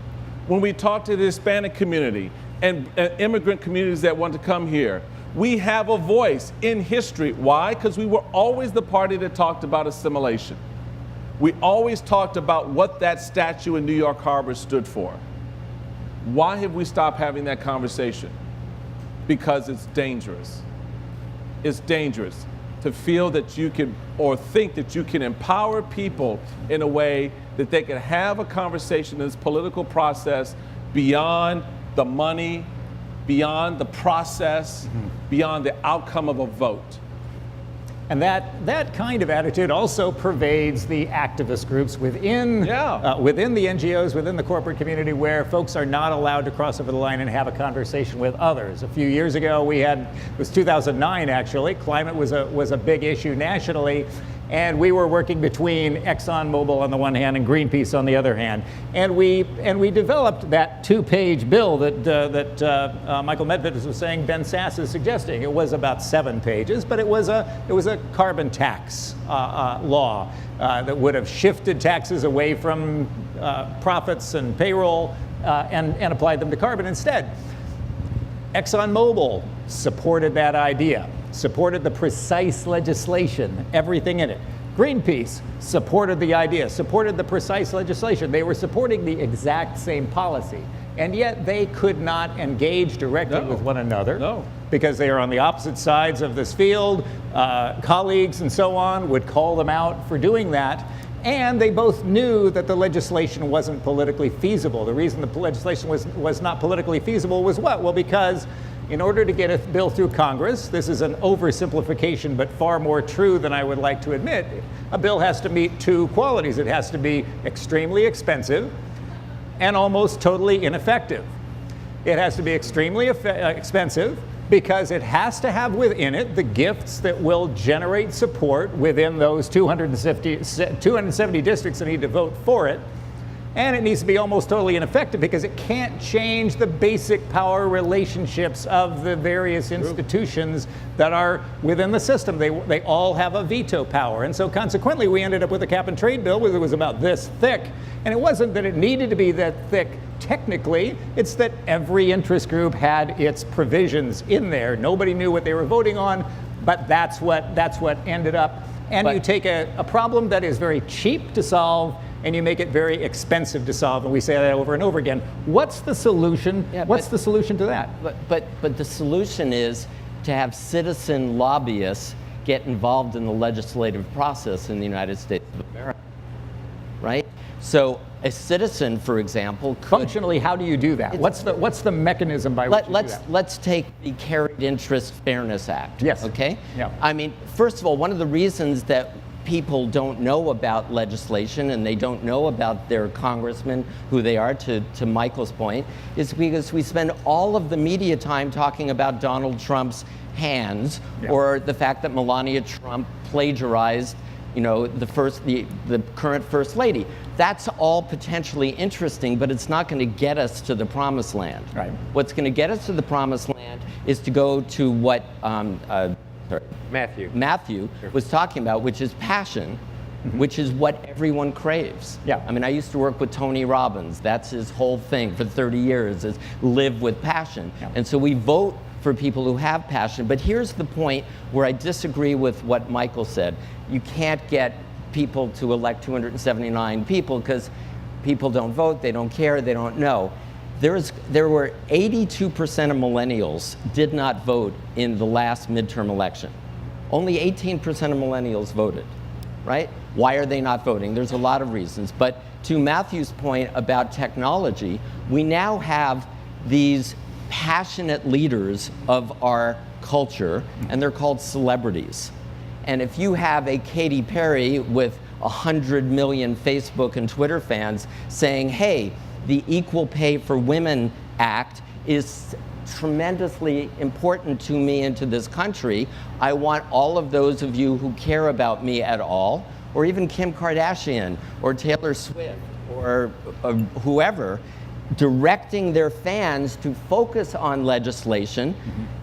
When we talk to the Hispanic community and immigrant communities that want to come here, we have a voice in history. Why? Because we were always the party that talked about assimilation. We always talked about what that statue in New York Harbor stood for. Why have we stopped having that conversation? Because it's dangerous. It's dangerous to feel that you can, or think that you can empower people in a way that they can have a conversation in this political process beyond the money, beyond the process, beyond the outcome of a vote. And that kind of attitude also pervades the activist groups within within the NGOs, within the corporate community, where folks are not allowed to cross over the line and have a conversation with others. A few years ago, it was 2009 actually, climate was a big issue nationally, and we were working between ExxonMobil on the one hand and Greenpeace on the other hand, and we developed that 2-page bill that Michael Medved was saying Ben Sass is suggesting. It was about 7 pages, but it was a carbon tax law that would have shifted taxes away from profits and payroll and applied them to carbon instead. ExxonMobil supported that idea, supported the precise legislation, everything in it. Greenpeace supported the idea, supported the precise legislation. They were supporting the exact same policy, and yet they could not engage directly with one another because they are on the opposite sides of this field. Colleagues and so on would call them out for doing that, and they both knew that the legislation wasn't politically feasible. The reason the legislation was not politically feasible was what? Well, because in order to get a bill through Congress, this is an oversimplification but far more true than I would like to admit, a bill has to meet 2 qualities. It has to be extremely expensive and almost totally ineffective. It has to be extremely expensive because it has to have within it the gifts that will generate support within those 270 districts that need to vote for it. And it needs to be almost totally ineffective because it can't change the basic power relationships of the various institutions that are within the system. They all have a veto power. And so consequently, we ended up with a cap and trade bill that was about this thick. And it wasn't that it needed to be that thick technically, it's that every interest group had its provisions in there. Nobody knew what they were voting on, but that's what ended up. And you take a problem that is very cheap to solve and you make it very expensive to solve, and we say that over and over again. What's the solution? What's the solution to that? But the solution is to have citizen lobbyists get involved in the legislative process in the United States of America, right? So a citizen, for example, could... Functionally, how do you do that? What's the mechanism by which you do that? Let's take the Carried Interest Fairness Act. Yes. Okay? Yeah. I mean, first of all, one of the reasons that people don't know about legislation and they don't know about their congressmen, who they are, to Michael's point, is because we spend all of the media time talking about Donald Trump's hands, or the fact that Melania Trump plagiarized, the current First Lady. That's all potentially interesting, but it's not going to get us to the promised land. Right. What's going to get us to the promised land is to go to what Matthew was talking about, which is passion, which is what everyone craves. Yeah. I mean, I used to work with Tony Robbins. That's his whole thing for 30 years, is live with passion. Yeah. And so we vote for people who have passion. But here's the point where I disagree with what Michael said. You can't get people to elect 279 people because people don't vote, they don't care, they don't know. There were 82% of millennials did not vote in the last midterm election. Only 18% of millennials voted, right? Why are they not voting? There's a lot of reasons. But to Matthew's point about technology, we now have these passionate leaders of our culture, and they're called celebrities. And if you have a Katy Perry with 100 million Facebook and Twitter fans saying, hey, the Equal Pay for Women Act is tremendously important to me and to this country. I want all of those of you who care about me at all, or even Kim Kardashian or Taylor Swift or whoever, directing their fans to focus on legislation.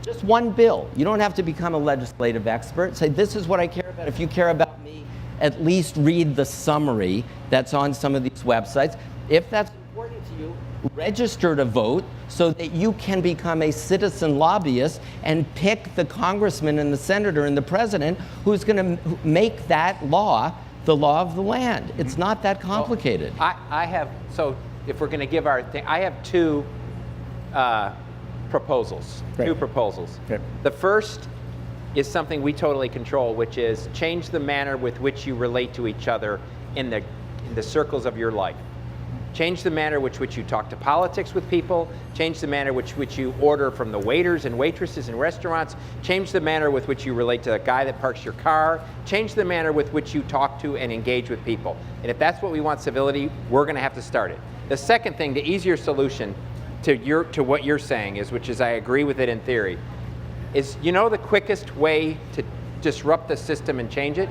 Just one bill. You don't have to become a legislative expert. Say, this is what I care about. If you care about me, at least read the summary that's on some of these websites. If that's important to you, register to vote so that you can become a citizen lobbyist and pick the congressman and the senator and the president who's going to make that law the law of the land. It's not that complicated. Well, I have, so if we're going to give our thing, I have two proposals. Great. Two proposals. Okay. The first is something we totally control, which is change the manner with which you relate to each other in the circles of your life. Change the manner with which you talk to politics with people. Change the manner with which you order from the waiters and waitresses in restaurants. Change the manner with which you relate to the guy that parks your car. Change the manner with which you talk to and engage with people. And if that's what we want civility, we're going to have to start it. The second thing, the easier solution to what you're saying is, which is I agree with it in theory, is the quickest way to disrupt the system and change it?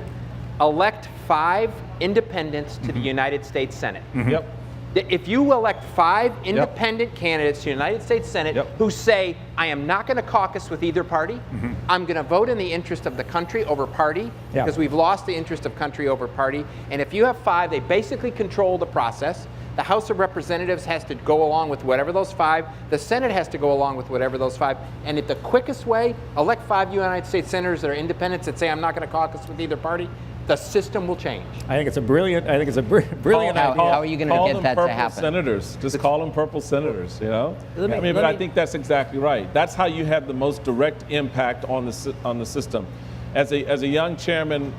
Elect 5 independents to the United States Senate. Yep. If you elect 5 independent candidates to the United States Senate who say, I am not going to caucus with either party, I'm going to vote in the interest of the country over party, because we've lost the interest of country over party. And if you have 5, they basically control the process. The House of Representatives has to go along with whatever those 5. The Senate has to go along with whatever those 5. And the quickest way, elect 5 United States senators that are independents that say, I'm not going to caucus with either party. The system will change. I think it's a brilliant idea. How are you going to get that to happen? Senators. Just call them purple senators, But I think that's exactly right. That's how you have the most direct impact on the system. As a young chairman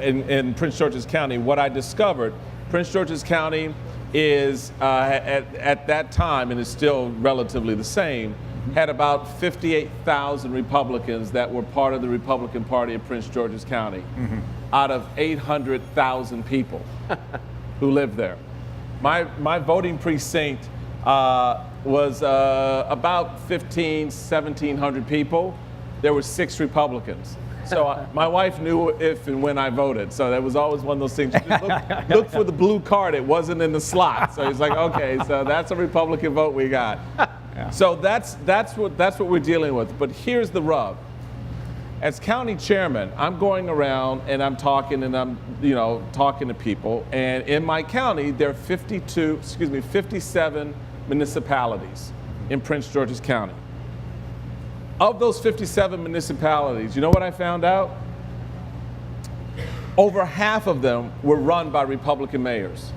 in Prince George's County, what I discovered, Prince George's County is, at that time, and it's still relatively the same, had about 58,000 Republicans that were part of the Republican Party of Prince George's County, out of 800,000 people who lived there. My voting precinct was about 1,700 people. There were 6 Republicans. So my wife knew if and when I voted. So that was always one of those things. Look for the blue card. It wasn't in the slot. So he's like, okay, so that's a Republican vote we got. Yeah. So that's what we're dealing with. But here's the rub. As county chairman, I'm going around and I'm talking to people. And in my county, there are 57 municipalities in Prince George's County. Of those 57 municipalities, you know what I found out? Over half of them were run by Republican mayors.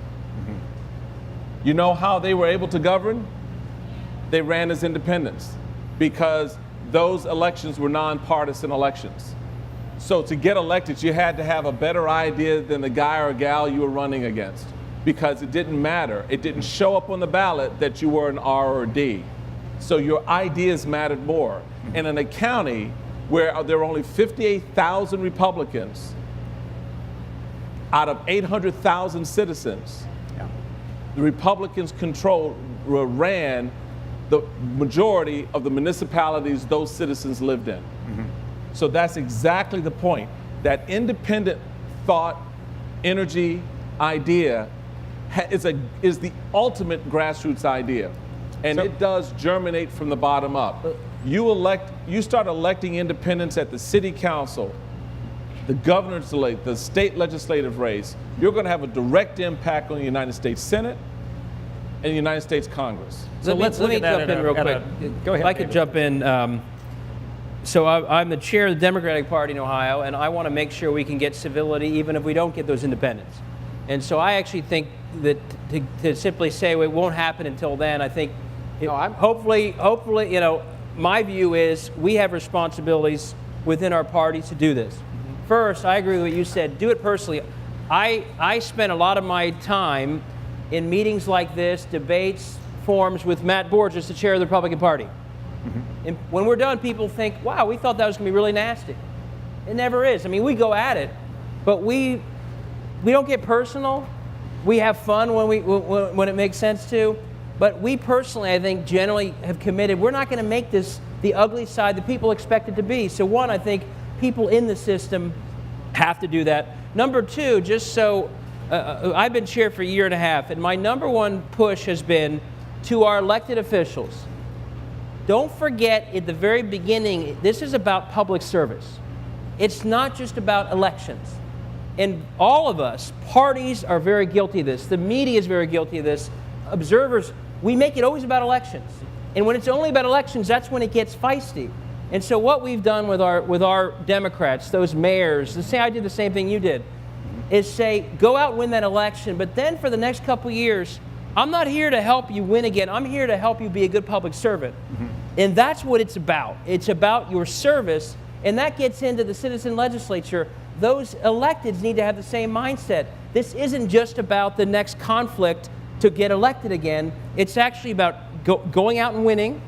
You know how they were able to govern? They ran as independents because those elections were nonpartisan elections. So to get elected, you had to have a better idea than the guy or gal you were running against, because it didn't matter. It didn't show up on the ballot that you were an R or D. So your ideas mattered more. And in a county where there were only 58,000 Republicans out of 800,000 citizens, the Republicans ran the majority of the municipalities those citizens lived in. So that's exactly the point. That independent thought, energy, idea is the ultimate grassroots idea. And it does germinate from the bottom up. You start electing independents at the city council, the governor's elect, the state legislative race, you're going to have a direct impact on the United States Senate and the United States Congress. So let me jump in real quick. Go ahead. If I could jump in. So I'm the chair of the Democratic Party in Ohio, and I want to make sure we can get civility even if we don't get those independents. And so I actually think that to simply say it won't happen until then, I think hopefully, my view is we have responsibilities within our party to do this. First, I agree with what you said. Do it personally. I spent a lot of my time in meetings like this, debates, forums with Matt Borges, the chair of the Republican Party. And when we're done, people think, wow, we thought that was going to be really nasty. It never is. I mean, we go at it, but we don't get personal. We have fun when it makes sense to. But we personally, I think, generally have committed, we're not going to make this the ugly side that people expect it to be. So one, I think people in the system have to do that. Number two, just so, I've been chair for a year and a half, and my number one push has been to our elected officials, don't forget at the very beginning, this is about public service. It's not just about elections. And all of us, parties are very guilty of this. The media is very guilty of this. Observers, we make it always about elections. And when it's only about elections, that's when it gets feisty. And so what we've done with our Democrats, those mayors, say I did the same thing you did, is say, go out and win that election, but then for the next couple years, I'm not here to help you win again. I'm here to help you be a good public servant. And that's what it's about. It's about your service, and that gets into the citizen legislature. Those electeds need to have the same mindset. This isn't just about the next conflict to get elected again. It's actually about going out and winning.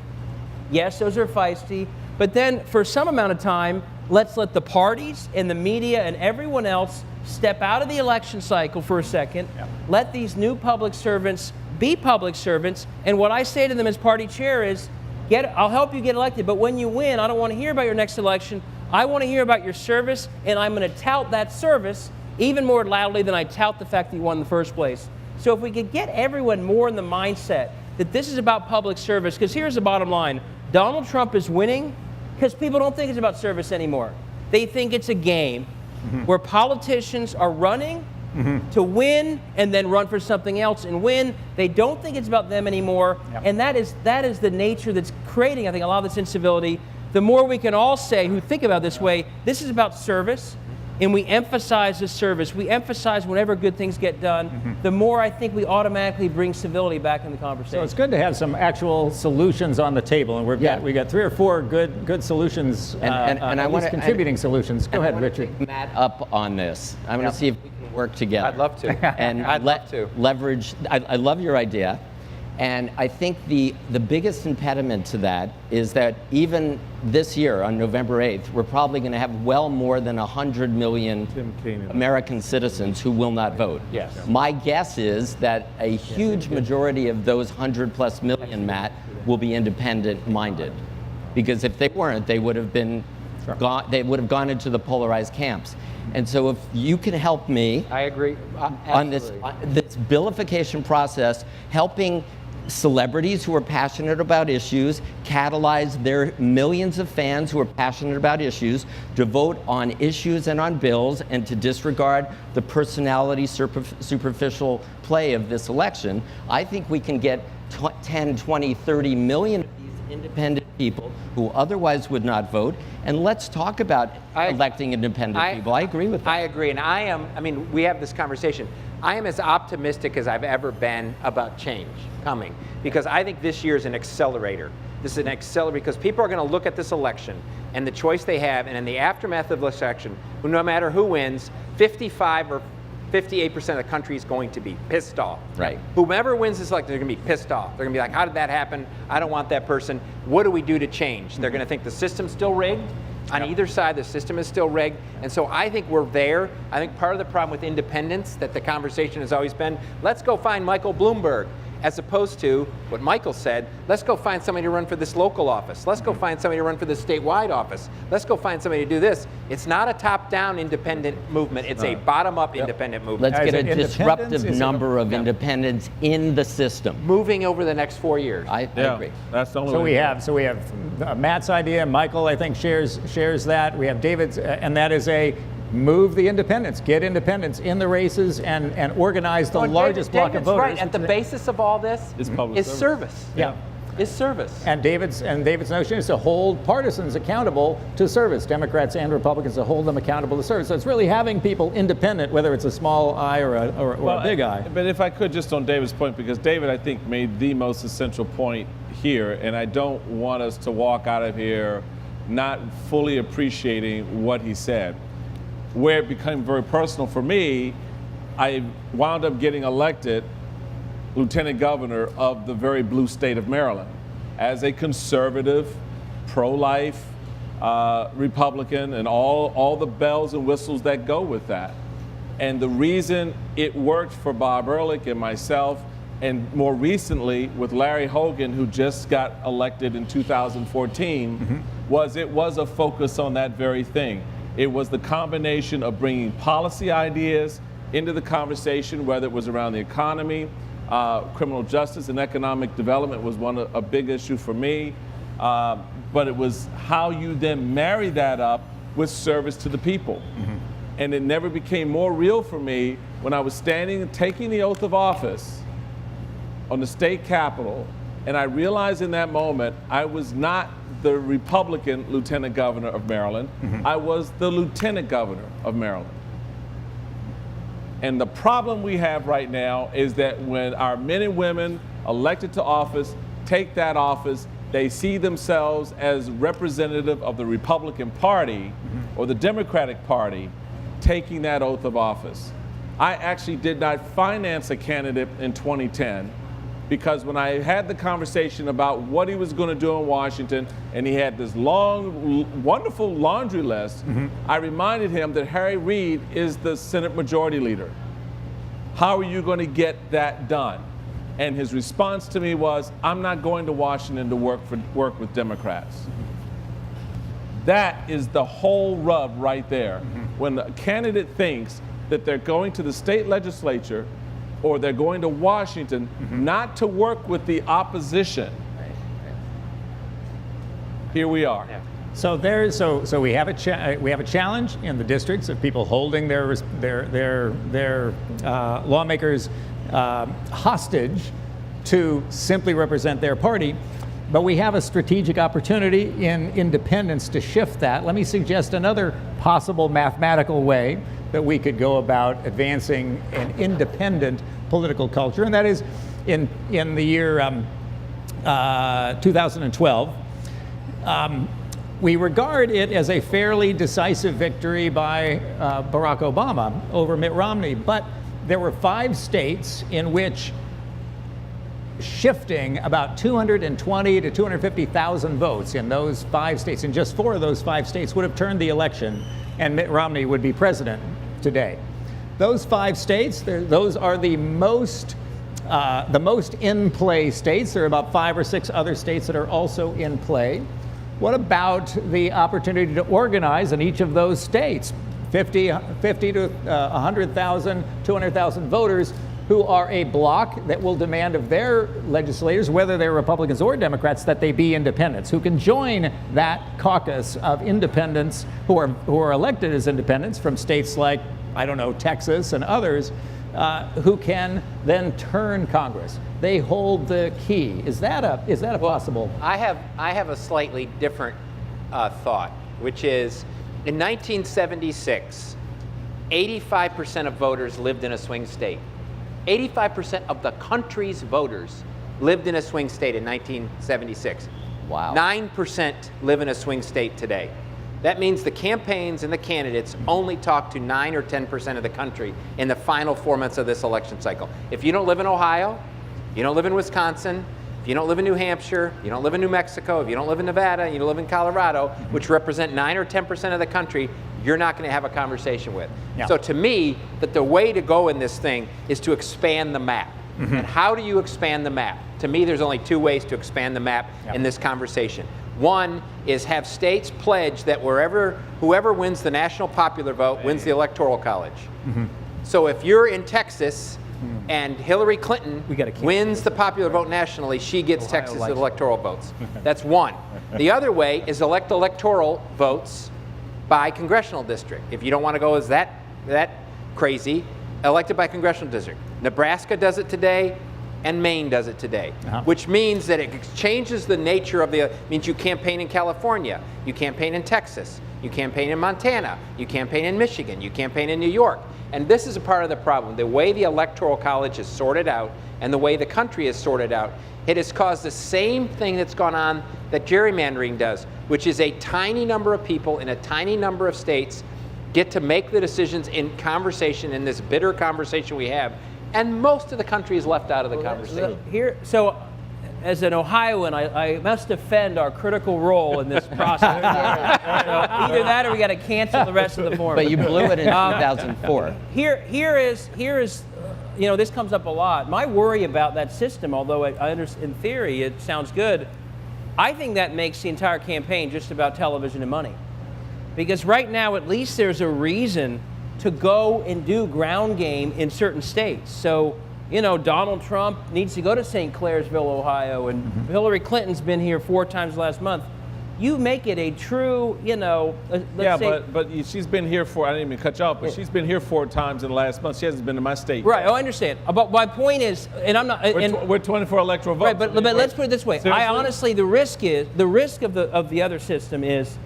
Yes, those are feisty. But then for some amount of time, let's let the parties and the media and everyone else step out of the election cycle for a second. Let these new public servants be public servants. And what I say to them as party chair is, I'll help you get elected, but when you win, I don't want to hear about your next election. I want to hear about your service, and I'm going to tout that service even more loudly than I tout the fact that you won in the first place. So if we could get everyone more in the mindset that this is about public service, because here's the bottom line. Donald Trump is winning because people don't think it's about service anymore. They think it's a game where politicians are running to win and then run for something else and win. They don't think it's about them anymore. And that is the nature that's creating, I think, a lot of this incivility. The more we can all say, who think about it this way, this is about service, and we emphasize the service. We emphasize whenever good things get done, the more I think we automatically bring civility back in the conversation. So it's good to have some actual solutions on the table, and we got 3 or 4 good solutions, and I want to contributing solutions. Go ahead, Richard. Pick Matt up on this. I'm going to see if we can work together. I'd love to. And I'd love to leverage. I love your idea, and I think the biggest impediment to that is that even this year on November 8th, we're probably going to have well more than 100 million American citizens who will not vote. Yes. My guess is that a huge majority of those 100+ million, Matt, will be independent-minded, because if they weren't, they would have been they would have gone into the polarized camps. And so if you can help me, I agree on this vilification process, helping celebrities who are passionate about issues catalyze their millions of fans who are passionate about issues to vote on issues and on bills, and to disregard the personality superficial play of this election, I think we can get 10, 20, 30 million of these independent people who otherwise would not vote. And let's talk about electing independent people. I agree with that. I agree, and I mean, we have this conversation. I am as optimistic as I've ever been about change coming, because I think this year is an accelerator. This is an accelerator because people are going to look at this election and the choice they have, and in the aftermath of this election, no matter who wins, 55 or 58% of the country is going to be pissed off. Right. Whomever wins this election, they're going to be pissed off. They're going to be like, how did that happen? I don't want that person. What do we do to change? They're going to think the system's still rigged. On either side, the system is still rigged. And so I think we're there. I think part of the problem with independence, that the conversation has always been, let's go find Michael Bloomberg, as opposed to what Michael said, let's go find somebody to run for this local office. Let's go find somebody to run for this statewide office. Let's go find somebody to do this. It's not a top-down independent movement. It's a bottom-up independent movement. Let's get a disruptive number of independents in the system. Moving over the next 4 years. I agree. That's the only way. So we have Matt's idea. Michael, I think, shares that. We have David's, and that is move the independents, get independents in the races, and organize the largest block of voters. Right. At the basis of all this is service. Yeah. Is service. And David's notion is to hold partisans accountable to service, Democrats and Republicans, to hold them accountable to service. So it's really having people independent, whether it's a small I or a big I. But if I could, just on David's point, because David, I think, made the most essential point here, and I don't want us to walk out of here not fully appreciating what he said. Where it became very personal for me, I wound up getting elected lieutenant governor of the very blue state of Maryland as a conservative, pro-life Republican, and all the bells and whistles that go with that. And the reason it worked for Bob Ehrlich and myself, and more recently with Larry Hogan, who just got elected in 2014, was it was a focus on that very thing. It was the combination of bringing policy ideas into the conversation, whether it was around the economy, Criminal justice and economic development was a big issue for me. But it was how you then marry that up with service to the people. And it never became more real for me when I was standing and taking the oath of office on the state capitol, and I realized in that moment I was not the Republican Lieutenant Governor of Maryland, I was the Lieutenant Governor of Maryland. And the problem we have right now is that when our men and women elected to office take that office, they see themselves as representative of the Republican Party or the Democratic Party taking that oath of office. I actually did not finance a candidate in 2010 because when I had the conversation about what he was going to do in Washington and he had this long, wonderful laundry list, I reminded him that Harry Reid is the Senate Majority Leader. How are you going to get that done? And his response to me was, I'm not going to Washington to work with Democrats. That is the whole rub right there. When the candidate thinks that they're going to the state legislature or they're going to Washington not to work with the opposition. Here we are. So we have a challenge in the districts of people holding their lawmakers hostage to simply represent their party, but we have a strategic opportunity in independence to shift that. Let me suggest another possible mathematical way that we could go about advancing an independent political culture, and that is in the year 2012. We regard it as a fairly decisive victory by Barack Obama over Mitt Romney, but there were 5 states in which shifting about 220 to 250,000 votes in those 5 states, in just 4 of those 5 states would have turned the election and Mitt Romney would be president today. Those 5 states, those are the most in play states. There are about 5 or 6 other states that are also in play. What about the opportunity to organize in each of those states 50 to 100,000, 200,000 voters who are a bloc that will demand of their legislators, whether they're Republicans or Democrats, that they be independents, who can join that caucus of independents who are elected as independents from states like, I don't know, Texas and others, who can then turn Congress. They hold the key. Is that possible? I have a slightly different thought, which is in 1976, 85% of voters lived in a swing state. 85% of the country's voters lived in a swing state in 1976. Wow. 9% live in a swing state today. That means the campaigns and the candidates only talk to 9 or 10% of the country in the final 4 months of this election cycle. If you don't live in Ohio, you don't live in Wisconsin, if you don't live in New Hampshire, you don't live in New Mexico, if you don't live in Nevada, you don't live in Colorado, which represent 9 or 10% of the country, you're not going to have a conversation with. Yeah. So to me, that the way to go in this thing is to expand the map. And how do you expand the map? To me, there's only 2 ways to expand the map in this conversation. One is have states pledge that whoever wins the national popular vote wins the Electoral College. So if you're in Texas and Hillary Clinton wins the popular vote nationally, she gets Texas electoral votes. That's one. The other way is elect electoral votes by congressional district. If you don't want to go as that crazy, elect it by congressional district. Nebraska does it today, and Maine does it today, which means that it changes the nature of means you campaign in California, you campaign in Texas, you campaign in Montana, you campaign in Michigan, you campaign in New York. And this is a part of the problem. The way the Electoral College is sorted out and the way the country is sorted out, it has caused the same thing that's gone on that gerrymandering does, which is a tiny number of people in a tiny number of states get to make the decisions in conversation, in this bitter conversation we have, and most of the country is left out of the conversation. So as an Ohioan, I must defend our critical role in this process. So either that or we got to cancel the rest of the forum. But you blew it in 2004. Here is this comes up a lot. My worry about that system, although I understand in theory it sounds good, I think that makes the entire campaign just about television and money. Because right now, at least there's a reason to go and do ground game in certain states. So you know, Donald Trump needs to go to St. Clairsville, Ohio, and Hillary Clinton's been here 4 times last month. You make it a true, you know, let's say, but she's been here I didn't even cut you off, but she's been here 4 times in the last month. She hasn't been to my state. Right, I understand. But my point is, and I'm not, We're 24 electoral votes. right, but let's put it this way. Seriously? I honestly, the risk of the other system is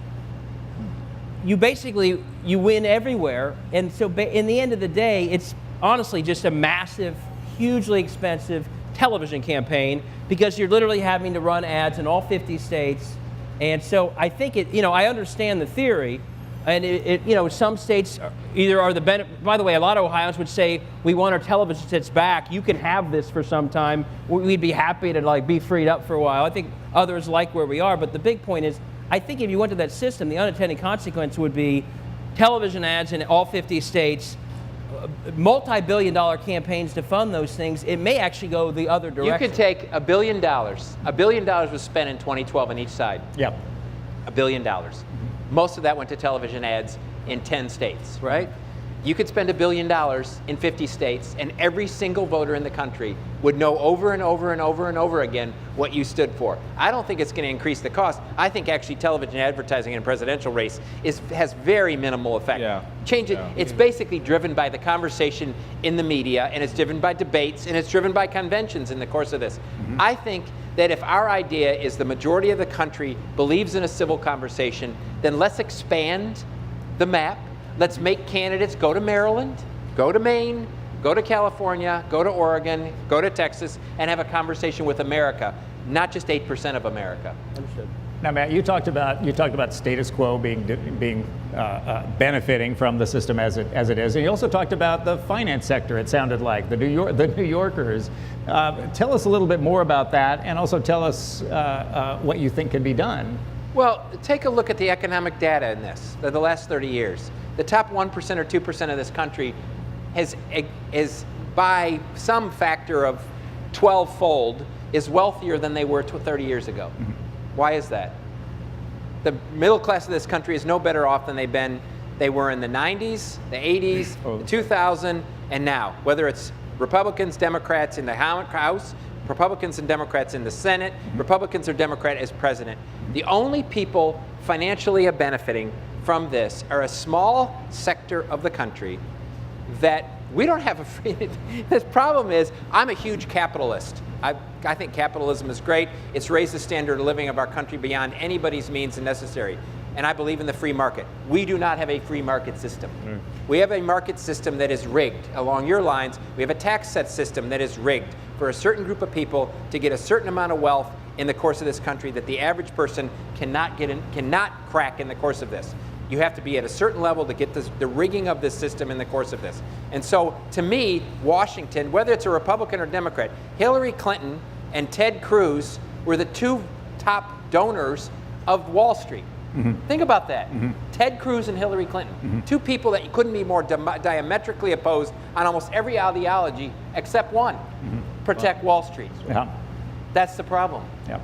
you basically, you win everywhere, and so in the end of the day, it's honestly just a massive, hugely expensive television campaign because you're literally having to run ads in all 50 states. And so I think it, you know, I understand the theory, and you know, some states either are the benefit. By the way, a lot of Ohioans would say, we want our television sets back. You can have this for some time. We'd be happy to like be freed up for a while. I think others like where we are, but the big point is, I think if you went to that system, the unintended consequence would be television ads in all 50 states, multi-billion-dollar campaigns to fund those things. It may actually go the other direction. You could take $1 billion. $1 billion was spent in 2012 on each side. Yep. $1 billion. Most of that went to television ads in 10 states, right? You could spend $1 billion in 50 states, and every single voter in the country would know over and over and over and over again what you stood for. I don't think it's going to increase the cost. I think actually television advertising in a presidential race has very minimal effect. Yeah. It's basically driven by the conversation in the media, and it's driven by debates, and it's driven by conventions in the course of this. I think that if our idea is the majority of the country believes in a civil conversation, then let's expand the map. Let's make candidates go to Maryland, go to Maine, go to California, go to Oregon, go to Texas, and have a conversation with America, not just 8% of America. Understood. Now, Matt, you talked about status quo being benefiting from the system as it is, and you also talked about the finance sector. It sounded like the New Yorkers. Tell us a little bit more about that, and also tell us what you think can be done. Well, take a look at the economic data in this, the last 30 years. The top 1% or 2% of this country is by some factor of 12-fold, is wealthier than they were 30 years ago. Why is that? The middle class of this country is no better off than they were in the 90s, the 80s, the 2000, and now. Whether it's Republicans, Democrats in the House, Republicans and Democrats in the Senate, Republicans or Democrat as president. The only people financially benefiting from this are a small sector of the country that we don't have a free. This problem is, I'm a huge capitalist. I think capitalism is great. It's raised the standard of living of our country beyond anybody's means and necessary. And I believe in the free market. We do not have a free market system. We have a market system that is rigged. Along your lines, we have a tax set system that is rigged for a certain group of people to get a certain amount of wealth in the course of this country that the average person cannot crack in the course of this. You have to be at a certain level to get the rigging of this system in the course of this. And so, to me, Washington, whether it's a Republican or Democrat, Hillary Clinton and Ted Cruz were the 2 top donors of Wall Street. Think about that. Ted Cruz and Hillary Clinton, 2 people that you couldn't be more diametrically opposed on almost every ideology except one, protect Wall Street. Yeah. That's the problem. Yeah.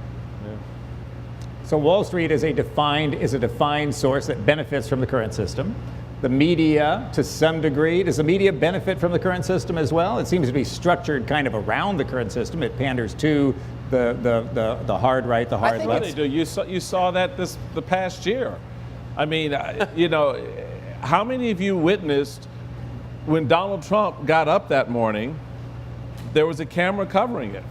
So Wall Street is a defined source that benefits from the current system. The media, to some degree, does the media benefit from the current system as well? It seems to be structured kind of around the current system. It panders to the hard right, the hard left. They do. You saw that the past year. I mean, you know, how many of you witnessed when Donald Trump got up that morning? There was a camera covering it.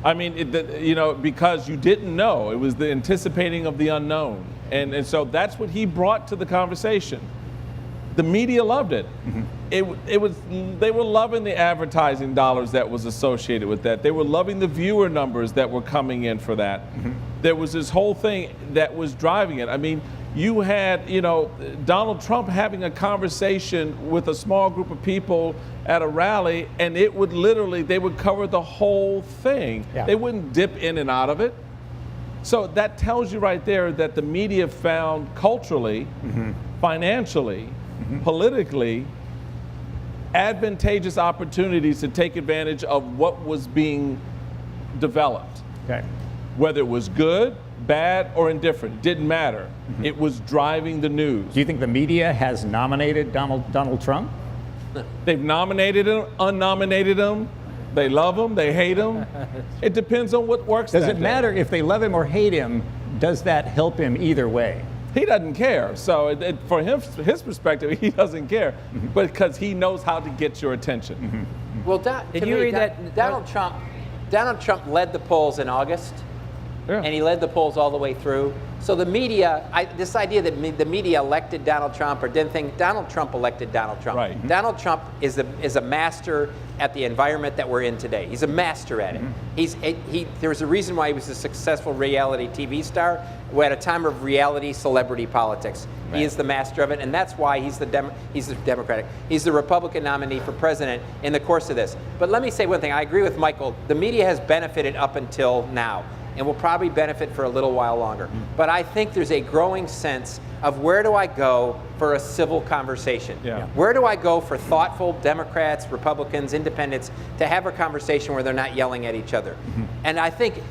I mean, you know, because you didn't know. It was the anticipating of the unknown. And so that's what he brought to the conversation. The media loved it. They were loving the advertising dollars that was associated with that. They were loving the viewer numbers that were coming in for that. There was this whole thing that was driving it. I mean, you had, you know, Donald Trump having a conversation with a small group of people at a rally, and it would literally, they would cover the whole thing. Yeah. They wouldn't dip in and out of it. So that tells you right there that the media found culturally, financially, politically, advantageous opportunities to take advantage of what was being developed. Okay. Whether it was good, bad, or indifferent, didn't matter. It was driving the news. Do you think the media has nominated Donald Trump? They've nominated him, unnominated him. They love him, they hate him. It depends on what works. Does that it day. matter if they love him or hate him? Does that help him either way? He doesn't care. So for him, his perspective, he doesn't care, but because he knows how to get your attention. Well, Did you read that? Donald Trump led the polls in August, Yeah. and he led the polls all the way through. So the media, this idea that the media elected Donald Trump or didn't think Donald Trump elected Donald Trump. Right. Donald Trump is a master at the environment that we're in today. He's a master at it. There's a reason why he was a successful reality TV star. We're at a time of reality celebrity politics. He is the master of it, and that's why he's the Republican nominee for president in the course of this. But let me say one thing. I agree with Michael. The media has benefited up until now, and will probably benefit for a little while longer. But I think there's a growing sense of where do I go for a civil conversation? Yeah. Where do I go for thoughtful Democrats, Republicans, independents to have a conversation where they're not yelling at each other? And I think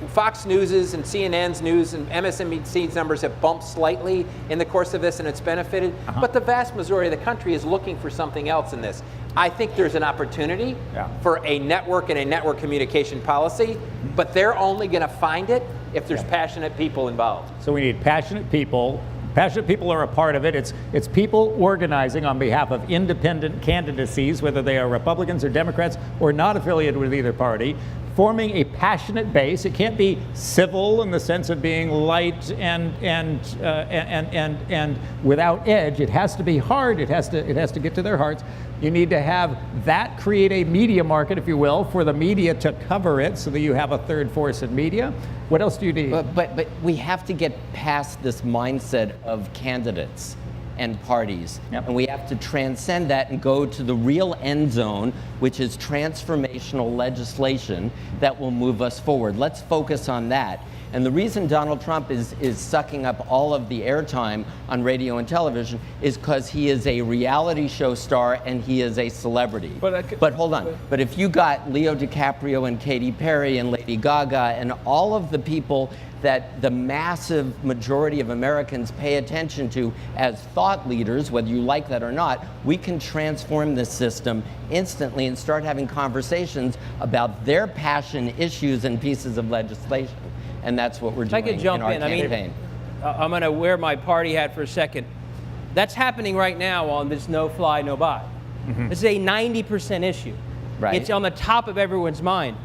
Fox News's and CNN's news and MSNBC's numbers have bumped slightly in the course of this, and it's benefited. But the vast majority of the country is looking for something else in this. I think there's an opportunity for a network and a network communication policy, but they're only going to find it if there's passionate people involved. So we need passionate people. Passionate people are a part of it. It's people organizing on behalf of independent candidacies, whether they are Republicans or Democrats or not affiliated with either party, forming a passionate base. It can't be civil in the sense of being light and without edge. It has to be hard. It has to get to their hearts. You need to have that create a media market, if you will, for the media to cover it, so that you have a third force in media. What else do you need? But we have to get past this mindset of candidates and parties. Yep. And we have to transcend that and go to the real end zone, which is transformational legislation that will move us forward. Let's focus on that. And the reason Donald Trump is sucking up all of the airtime on radio and television is because he is a reality show star and he is a celebrity. But hold on. But if you got Leo DiCaprio and Katy Perry and Lady Gaga and all of the people that the massive majority of Americans pay attention to as thought leaders, whether you like that or not, we can transform this system instantly and start having conversations about their passion issues and pieces of legislation. And that's what we're doing I could jump in our in. campaign. I'm going to wear my party hat for a second. That's happening right now on this no fly, no buy. This is a 90% issue. Right. It's on the top of everyone's mind.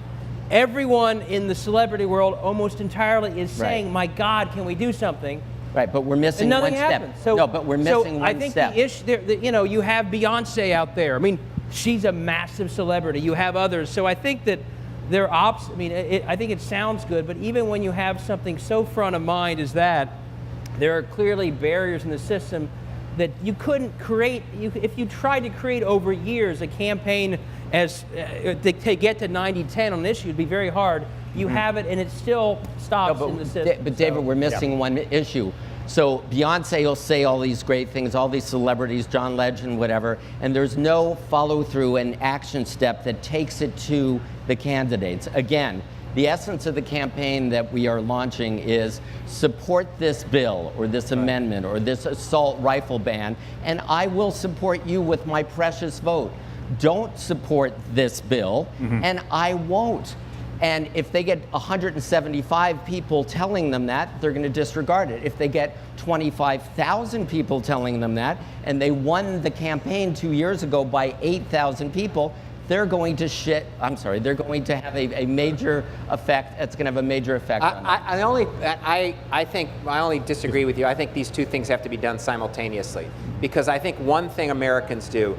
Everyone in the celebrity world almost entirely is saying, my God, can we do something? Right, but we're missing And one nothing step. happens. So, No, but we're missing I one think step. the issue, you have Beyonce out there. I mean, she's a massive celebrity. You have others. So I think that I think it sounds good, but even when you have something so front of mind as that, there are clearly barriers in the system that you couldn't create. If you tried to create over years a campaign to get to 90-10 on an issue, it'd be very hard. You have it, and it still stops in the system. But David, we're missing one issue. So Beyonce will say all these great things, all these celebrities, John Legend, whatever, and there's no follow through and action step that takes it to the candidates. Again, the essence of the campaign that we are launching is support this bill or this amendment or this assault rifle ban, and I will support you with my precious vote. Don't support this bill, and I won't. And if they get 175 people telling them that, they're going to disregard it. If they get 25,000 people telling them that, and they won the campaign 2 years ago by 8,000 people, they're going to they're going to have a major effect. It's going to have a major effect on them. I only disagree with you. I think these two things have to be done simultaneously. Because I think one thing Americans do,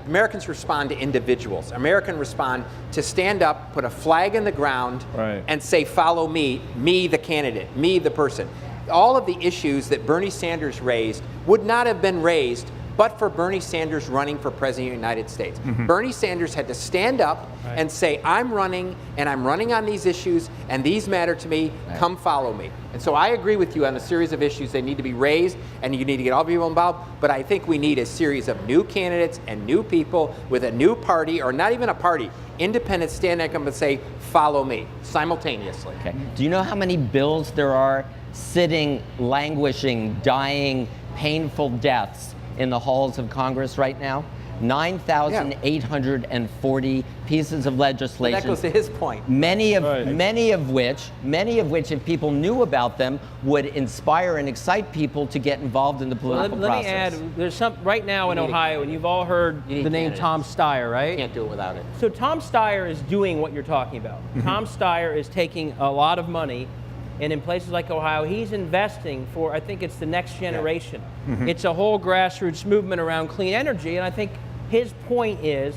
Americans respond to individuals. Americans respond to stand up, put a flag in the ground, and say, follow me the candidate, me the person. All of the issues that Bernie Sanders raised would not have been raised but for Bernie Sanders running for President of the United States. Bernie Sanders had to stand up and say, I'm running, and I'm running on these issues, and these matter to me, come follow me. And so I agree with you on a series of issues that need to be raised, and you need to get all people involved, but I think we need a series of new candidates and new people with a new party, or not even a party, independents standing up and say, follow me, simultaneously. Okay. Do you know how many bills there are sitting, languishing, dying, painful deaths in the halls of Congress right now? 9,840 pieces of legislation. That goes to his point. Many of which, if people knew about them, would inspire and excite people to get involved in the political process. Let me add, there's some right now in Ohio, and you've all heard the name Tom Steyer, right? Can't do it without it. So Tom Steyer is doing what you're talking about. Tom Steyer is taking a lot of money, and in places like Ohio, he's investing for, I think it's the next generation. It's a whole grassroots movement around clean energy, and I think his point is,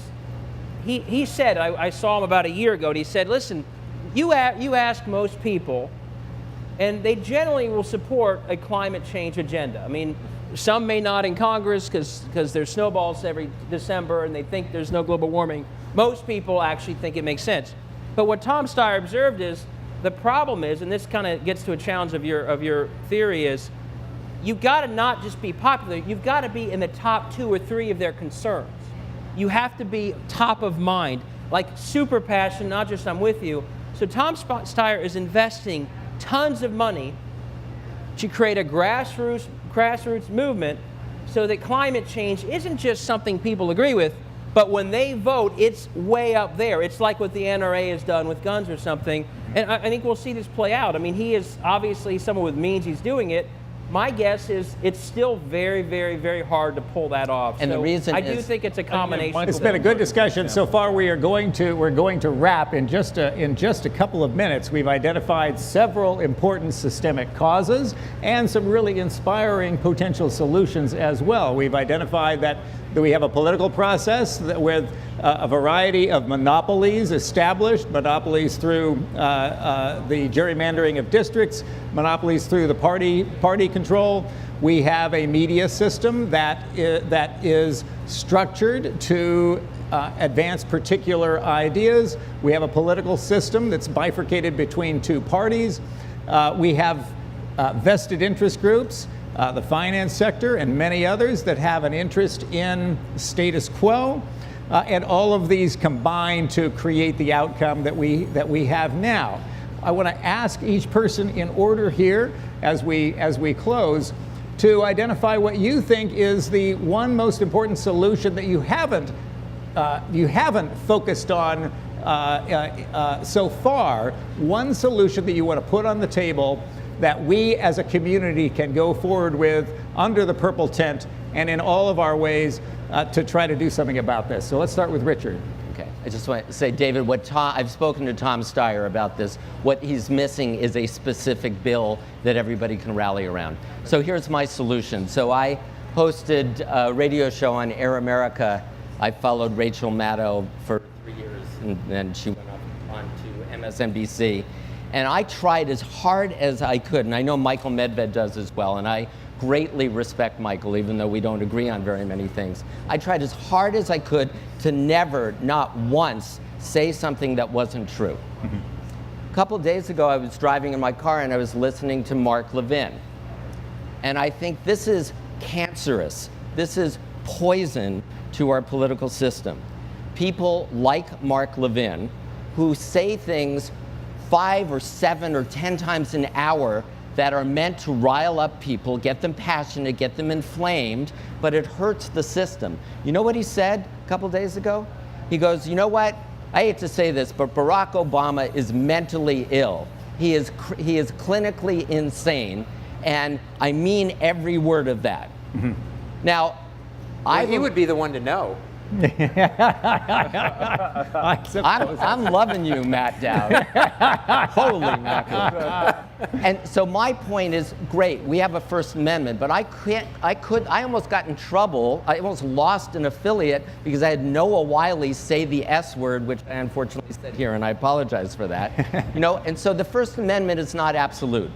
he said, I saw him about a year ago, and he said, listen, you ask most people, and they generally will support a climate change agenda. I mean, some may not in Congress because there's snowballs every December and they think there's no global warming. Most people actually think it makes sense. But what Tom Steyer observed is, the problem is, and this kind of gets to a challenge of your theory, is you've got to not just be popular, you've got to be in the top 2 or 3 of their concerns. You have to be top of mind, like super passion, not just I'm with you. So Tom Steyer is investing tons of money to create a grassroots movement so that climate change isn't just something people agree with, but when they vote, it's way up there. It's like what the NRA has done with guns or something. And I think we'll see this play out. I mean, he is obviously someone with means, he's doing it. My guess is it's still very, very, very hard to pull that off. And so the reason I do think it's a combination. It's been a good discussion so far. We're going to wrap in just a couple of minutes. We've identified several important systemic causes and some really inspiring potential solutions as well. We've identified that we have a political process with a variety of monopolies established, monopolies through the gerrymandering of districts, monopolies through the party control. We have a media system that is structured to advance particular ideas. We have a political system that's bifurcated between 2 parties. We have vested interest groups, the finance sector, and many others that have an interest in status quo. And all of these combine to create the outcome that we have now. I want to ask each person in order here as we close to identify what you think is the one most important solution that you haven't focused on so far. One solution that you want to put on the table that we as a community can go forward with under the purple tent and in all of our ways to try to do something about this. So let's start with Richard. Okay, I just want to say, David, I've spoken to Tom Steyer about this. What he's missing is a specific bill that everybody can rally around. So here's my solution. So I hosted a radio show on Air America. I followed Rachel Maddow for 3 years, and then she went on to MSNBC. And I tried as hard as I could, and I know Michael Medved does as well, and I greatly respect Michael, even though we don't agree on very many things. I tried as hard as I could to never, not once, say something that wasn't true. A couple of days ago, I was driving in my car and I was listening to Mark Levin. And I think this is cancerous. This is poison to our political system. People like Mark Levin who say things 5 or 7 or 10 times an hour that are meant to rile up people, get them passionate, get them inflamed, but it hurts the system. You know what he said a couple days ago? He goes, you know what? I hate to say this, but Barack Obama is mentally ill. He is clinically insane, and I mean every word of that. Now, he would be the one to know. I'm loving you, Matt Dowd. Holy mackerel. And so my point is, great, we have a First Amendment, but I almost got in trouble. I almost lost an affiliate because I had Noah Wiley say the S word, which I unfortunately said here, and I apologize for that. And so the First Amendment is not absolute.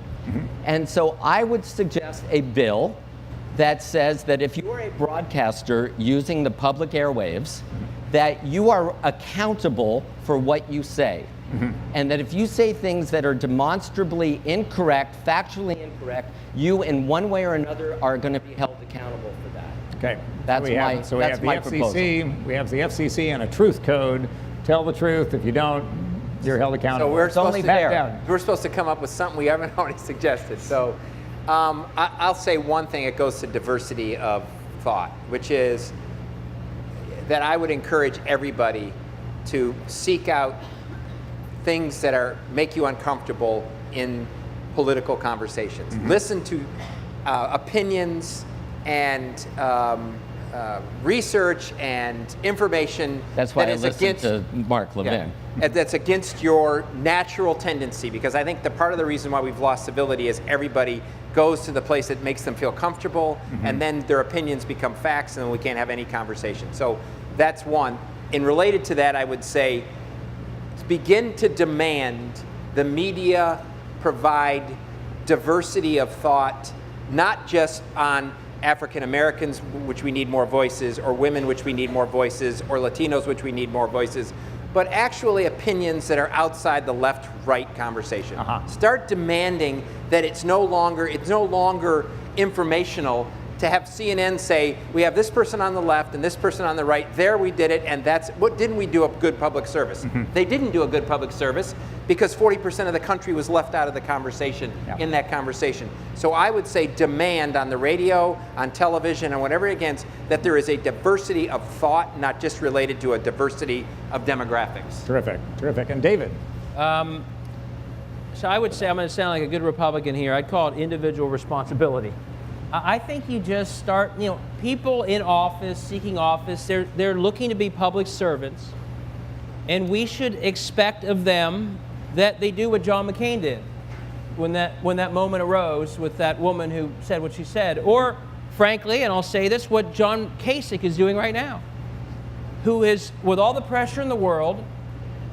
And so I would suggest a bill that says that if you are a broadcaster using the public airwaves, that you are accountable for what you say. And that if you say things that are demonstrably incorrect, factually incorrect, you in one way or another are going to be held accountable for that. Okay. That's we have the FCC. We have the FCC and a truth code. Tell the truth. If you don't, you're held accountable. So we're We're supposed to come up with something we haven't already suggested. So I'll say one thing. It goes to diversity of thought, which is that I would encourage everybody to seek out things that make you uncomfortable in political conversations. Listen to opinions and research and information. That's why that I is listened against, to Mark Levin. that's against your natural tendency, because I think the part of the reason why we've lost civility is everybody goes to the place that makes them feel comfortable, and then their opinions become facts, and then we can't have any conversation. So that's one. And related to that, I would say, begin to demand the media provide diversity of thought, not just on African Americans, which we need more voices, or women, which we need more voices, or Latinos, which we need more voices, but actually opinions that are outside the left-right conversation. Start demanding that it's no longer informational to have CNN say, we have this person on the left and this person on the right, there we did it, and that's, what didn't we do a good public service? They didn't do a good public service because 40% of the country was left out of the conversation in that conversation. So I would say demand on the radio, on television, and whatever against, that there is a diversity of thought, not just related to a diversity of demographics. Terrific, terrific. And David? So I would say, I'm going to sound like a good Republican here, I'd call it individual responsibility. I think you just start, people in office, seeking office, they're looking to be public servants, and we should expect of them that they do what John McCain did when that moment arose with that woman who said what she said. Or, frankly, and I'll say this, what John Kasich is doing right now, who is, with all the pressure in the world,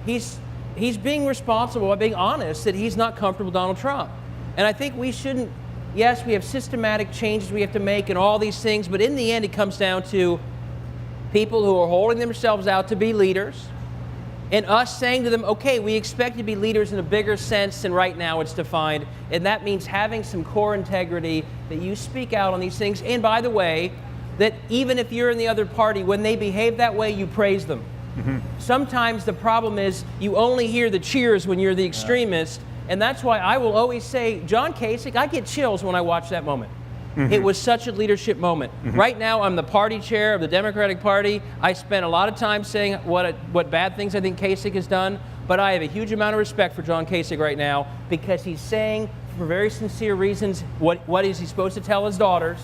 he's being responsible by being honest that he's not comfortable with Donald Trump. And I think we shouldn't. Yes, we have systematic changes we have to make and all these things, but in the end it comes down to people who are holding themselves out to be leaders and us saying to them, okay, we expect you to be leaders in a bigger sense than right now it's defined, and that means having some core integrity, that you speak out on these things, and by the way, that even if you're in the other party, when they behave that way, you praise them. Sometimes the problem is you only hear the cheers when you're the extremist. And that's why I will always say, John Kasich, I get chills when I watch that moment. It was such a leadership moment. Right now, I'm the party chair of the Democratic Party. I spent a lot of time saying what bad things I think Kasich has done, but I have a huge amount of respect for John Kasich right now because he's saying, for very sincere reasons, what is he supposed to tell his daughters,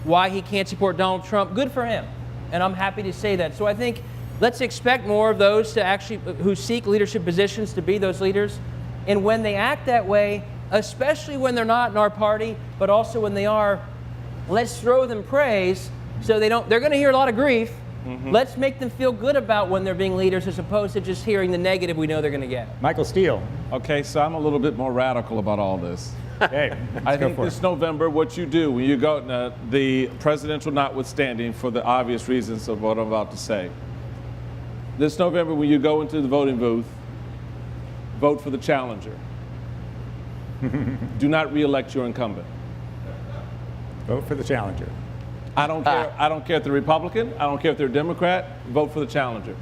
why he can't support Donald Trump. Good for him. And I'm happy to say that. So I think let's expect more of those to actually, who seek leadership positions, to be those leaders. And when they act that way, especially when they're not in our party, but also when they are, let's throw them praise so they're going to hear a lot of grief. Let's make them feel good about when they're being leaders as opposed to just hearing the negative we know they're going to get. Michael Steele. Okay, so I'm a little bit more radical about all this. Hey, I think this November, what you do when you go, the presidential notwithstanding, for the obvious reasons of what I'm about to say, this November when you go into the voting booth, vote for the challenger. Do not re-elect your incumbent. Vote for the challenger. I don't care. I don't care if they're Republican. I don't care if they're Democrat. Vote for the challenger,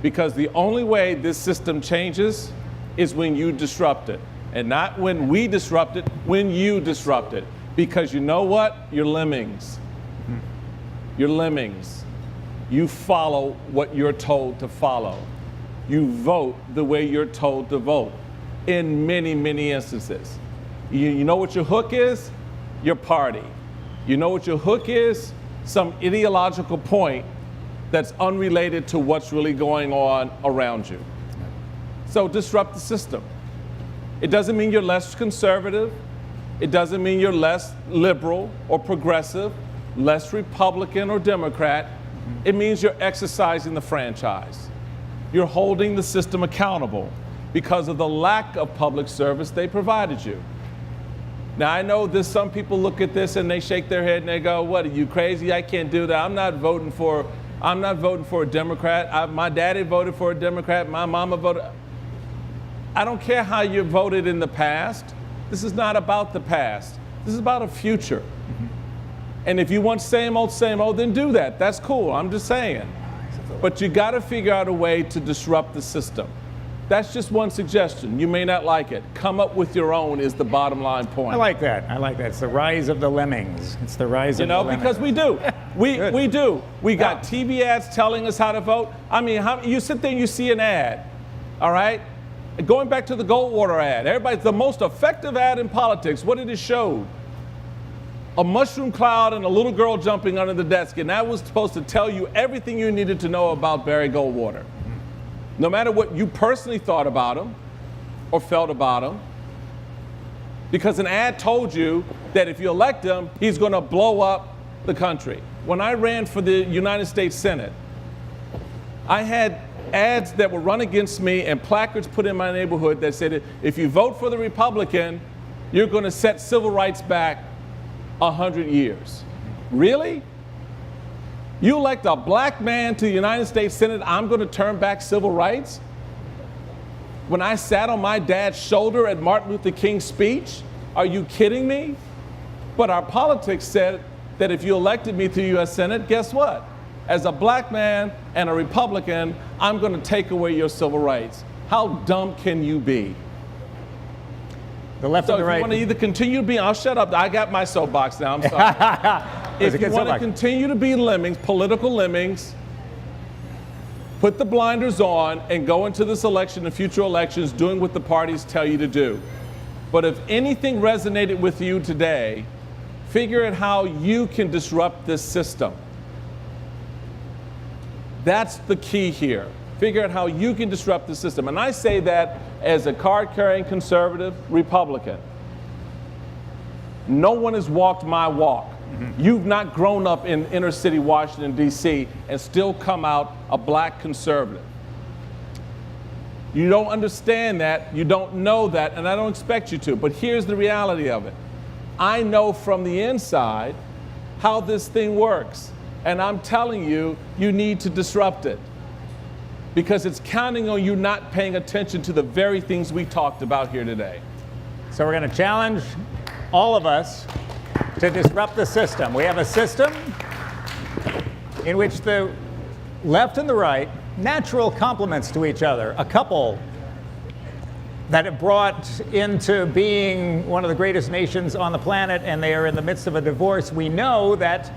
because the only way this system changes is when you disrupt it, and not when we disrupt it. When you disrupt it, because you know what? You're lemmings. You're lemmings. You follow what you're told to follow. You vote the way you're told to vote in many, many instances. You know what your hook is? Your party. You know what your hook is? Some ideological point that's unrelated to what's really going on around you. So disrupt the system. It doesn't mean you're less conservative. It doesn't mean you're less liberal or progressive, less Republican or Democrat. It means you're exercising the franchise. You're holding the system accountable because of the lack of public service they provided you. Now, I know some people look at this and they shake their head and they go, what, are you crazy? I can't do that. I'm not voting for a Democrat. My daddy voted for a Democrat. My mama voted. I don't care how you voted in the past. This is not about the past. This is about a future. And if you want same old, then do that. That's cool. I'm just saying. But you got to figure out a way to disrupt the system. That's just one suggestion. You may not like it. Come up with your own is the bottom line point. I like that. It's the rise of the lemmings. It's the rise of the lemmings. Because we do. We do. We got TV ads telling us how to vote. I mean, you sit there and you see an ad, all right? Going back to the Goldwater ad, everybody's the most effective ad in politics. What did it show? A mushroom cloud and a little girl jumping under the desk, and that was supposed to tell you everything you needed to know about Barry Goldwater. No matter what you personally thought about him or felt about him, because an ad told you that if you elect him, he's going to blow up the country. When I ran for the United States Senate, I had ads that were run against me and placards put in my neighborhood that said, if you vote for the Republican, you're going to set civil rights back 100 years. Really? You elect a black man to the United States Senate, I'm going to turn back civil rights? When I sat on my dad's shoulder at Martin Luther King's speech? Are you kidding me? But our politics said that if you elected me to the U.S. Senate, guess what? As a black man and a Republican, I'm going to take away your civil rights. How dumb can you be? The left so and the right. If you want to either continue to be, I'll shut up. I got my soapbox now. I'm sorry. If you want to continue to be lemmings, political lemmings, put the blinders on and go into this election and future elections doing what the parties tell you to do. But if anything resonated with you today, figure out how you can disrupt this system. That's the key here. Figure out how you can disrupt the system. And I say that as a card-carrying conservative Republican. No one has walked my walk. You've not grown up in inner city Washington, D.C. and still come out a black conservative. You don't understand that, you don't know that, and I don't expect you to. But here's the reality of it. I know from the inside how this thing works. And I'm telling you, you need to disrupt it. Because it's counting on you not paying attention to the very things we talked about here today. So we're going to challenge all of us to disrupt the system. We have a system in which the left and the right, natural complements to each other, a couple that have brought into being one of the greatest nations on the planet, and they are in the midst of a divorce. We know that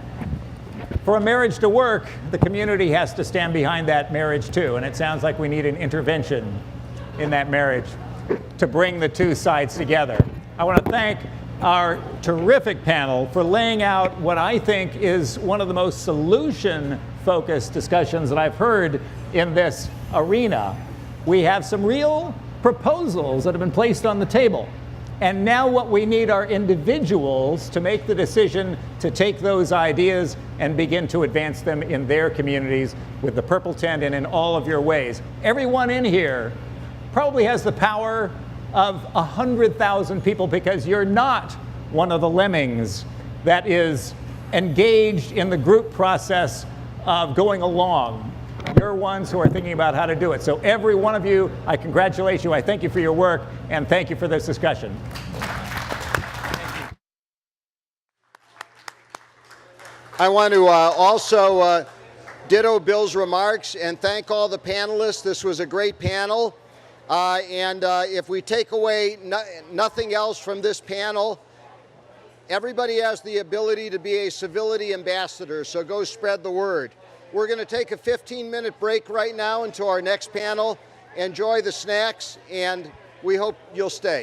for a marriage to work, the community has to stand behind that marriage too, and it sounds like we need an intervention in that marriage to bring the two sides together. I want to thank our terrific panel for laying out what I think is one of the most solution-focused discussions that I've heard in this arena. We have some real proposals that have been placed on the table. And now what we need are individuals to make the decision to take those ideas and begin to advance them in their communities with the purple tent and in all of your ways. Everyone in here probably has the power of 100,000 people because you're not one of the lemmings that is engaged in the group process of going along. You're ones who are thinking about how to do it. So every one of you, I congratulate you. I thank you for your work, and thank you for this discussion. I want to also ditto Bill's remarks and thank all the panelists. This was a great panel. If we take away nothing else from this panel, everybody has the ability to be a civility ambassador, so go spread the word. We're going to take a 15-minute break right now until our next panel. Enjoy the snacks, and we hope you'll stay.